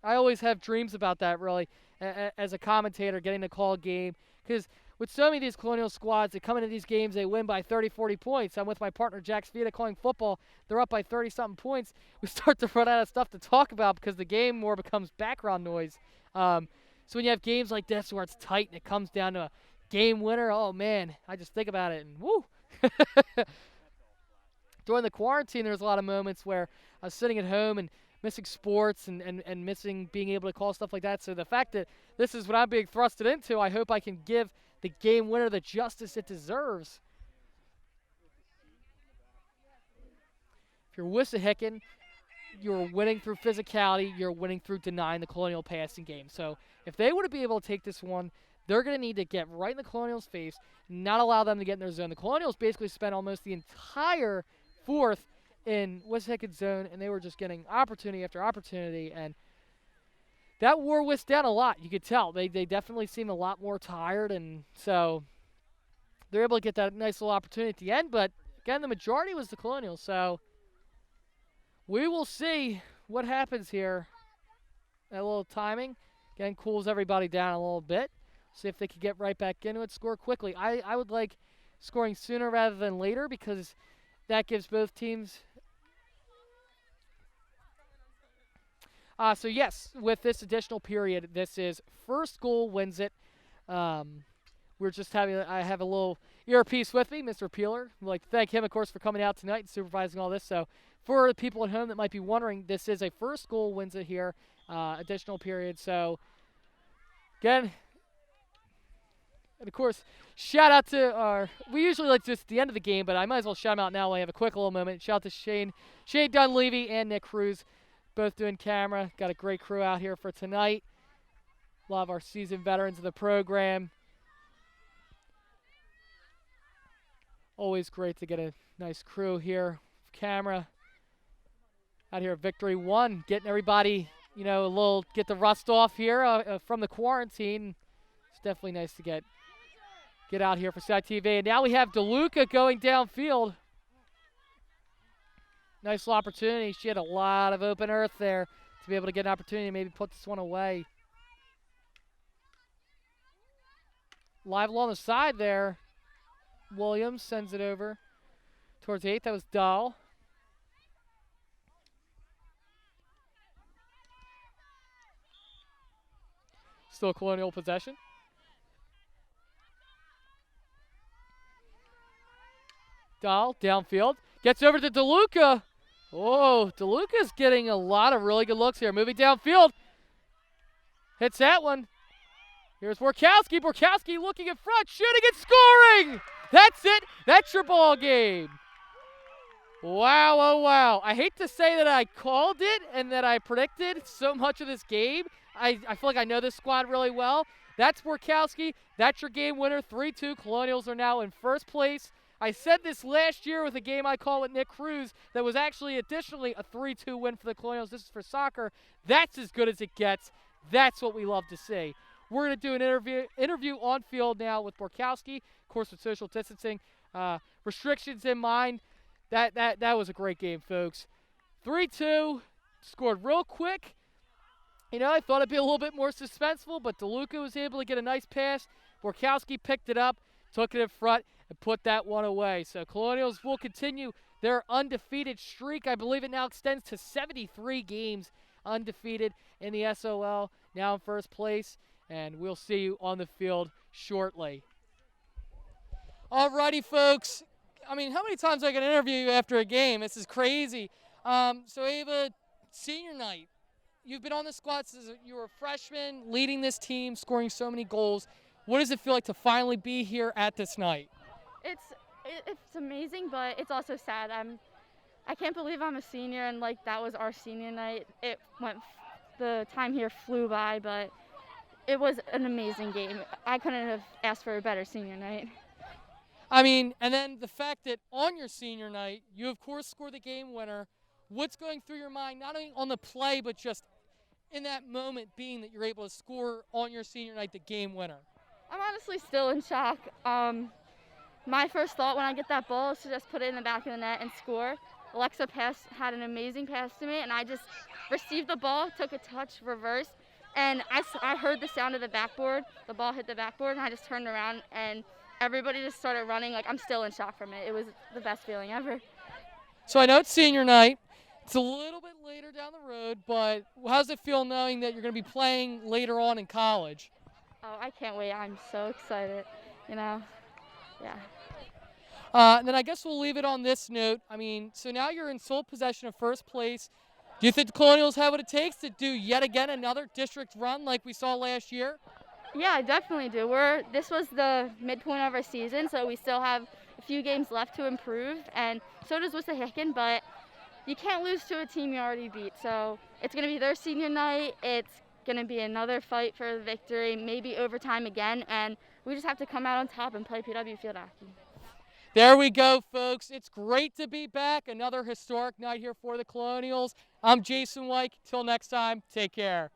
I always have dreams about that, really, as a commentator, getting to call a game. Because with so many of these Colonial squads, they come into these games, they win by 30, 40 points. I'm with my partner, Jack Svita, calling football. They're up by 30-something points. We start to run out of stuff to talk about because the game more becomes background noise. So when you have games like this where it's tight and it comes down to a game winner, oh, man, I just think about it and woo. During the quarantine, there was a lot of moments where I was sitting at home and missing sports and missing being able to call stuff like that. So the fact that this is what I'm being thrusted into, I hope I can give the game winner the justice it deserves. If you're Wissahickon, you're winning through physicality, you're winning through denying the Colonial passing game. So if they want to be able to take this one, they're going to need to get right in the Colonials' face, not allow them to get in their zone. The Colonials basically spent almost the entire fourth in Wishickon's zone, and they were just getting opportunity after opportunity, and that wore Wiss down a lot. You could tell. They definitely seemed a lot more tired, and so they're able to get that nice little opportunity at the end, but again, the majority was the Colonials, so we will see what happens here. That little timing, again, cools everybody down a little bit. See if they can get right back into it, score quickly. I would like scoring sooner rather than later because that gives both teams. So yes, with this additional period, this is first goal wins it. We're just I have a little earpiece with me, Mr. Peeler. I'd like to thank him, of course, for coming out tonight and supervising all this. So for the people at home that might be wondering, this is a first goal wins it here, additional period. So again, and of course, shout out to we usually like just at the end of the game, but I might as well shout them out now while I have a quick little moment. Shout out to Shane Dunleavy and Nick Cruz, both doing camera. Got a great crew out here for tonight. A lot of our seasoned veterans of the program. Always great to get a nice crew here. Camera out here at Victory 1, getting everybody, get the rust off here from the quarantine. It's definitely nice to get out here for CITV. And now we have DeLuca going downfield. Nice little opportunity. She had a lot of open earth there to be able to get an opportunity to maybe put this one away. Live along the side there. Williams sends it over towards 8. That was Dahl. Still Colonial possession. Dahl downfield. Gets over to DeLuca. Oh, DeLuca's getting a lot of really good looks here. Moving downfield. Hits that one. Here's Borkowski. Borkowski looking in front, shooting and scoring. That's it. That's your ball game. Wow, oh wow. I hate to say that I called it and that I predicted so much of this game. I feel like I know this squad really well. That's Borkowski. That's your game winner. 3-2. Colonials are now in first place. I said this last year with a game I called with Nick Cruz that was actually additionally a 3-2 win for the Colonials. This is for soccer. That's as good as it gets. That's what we love to see. We're going to do an interview on field now with Borkowski, of course with social distancing, restrictions in mind. That was a great game, folks. 3-2, scored real quick. You know, I thought it'd be a little bit more suspenseful, but DeLuca was able to get a nice pass. Borkowski picked it up, took it in front, and put that one away. So Colonials will continue their undefeated streak. I believe it now extends to 73 games undefeated in the SOL, now in first place, and we'll see you on the field shortly. Alrighty, folks. I mean, how many times I can interview you after a game? This is crazy. So Ava, senior night. You've been on the squad since you were a freshman, leading this team, scoring so many goals. What does it feel like to finally be here at this night? It's amazing, but it's also sad. I can't believe I'm a senior, and like that was our senior night. The time here flew by, but it was an amazing game. I couldn't have asked for a better senior night. I mean, and then the fact that on your senior night, you of course scored the game winner. What's going through your mind, not only on the play, but just in that moment being that you're able to score on your senior night the game winner? I'm honestly still in shock. My first thought when I get that ball is to just put it in the back of the net and score. Alexa had an amazing pass to me, and I just received the ball, took a touch, reverse, and I heard the sound of the backboard. The ball hit the backboard, and I just turned around, and everybody just started running. Like, I'm still in shock from it. It was the best feeling ever. So I know it's senior night. It's a little bit later down the road, but how's it feel knowing that you're going to be playing later on in college? Oh, I can't wait. I'm so excited, yeah. And then I guess we'll leave it on this note. I mean, so now you're in sole possession of first place. Do you think the Colonials have what it takes to do yet again another district run like we saw last year? Yeah, I definitely do. This was the midpoint of our season, so we still have a few games left to improve, and so does Wissahickon, but you can't lose to a team you already beat. So it's going to be their senior night. It's going to be another fight for the victory, maybe overtime again, and we just have to come out on top and play PW field hockey. There we go, folks. It's great to be back. Another historic night here for the Colonials. I'm Jason White. Till next time, take care.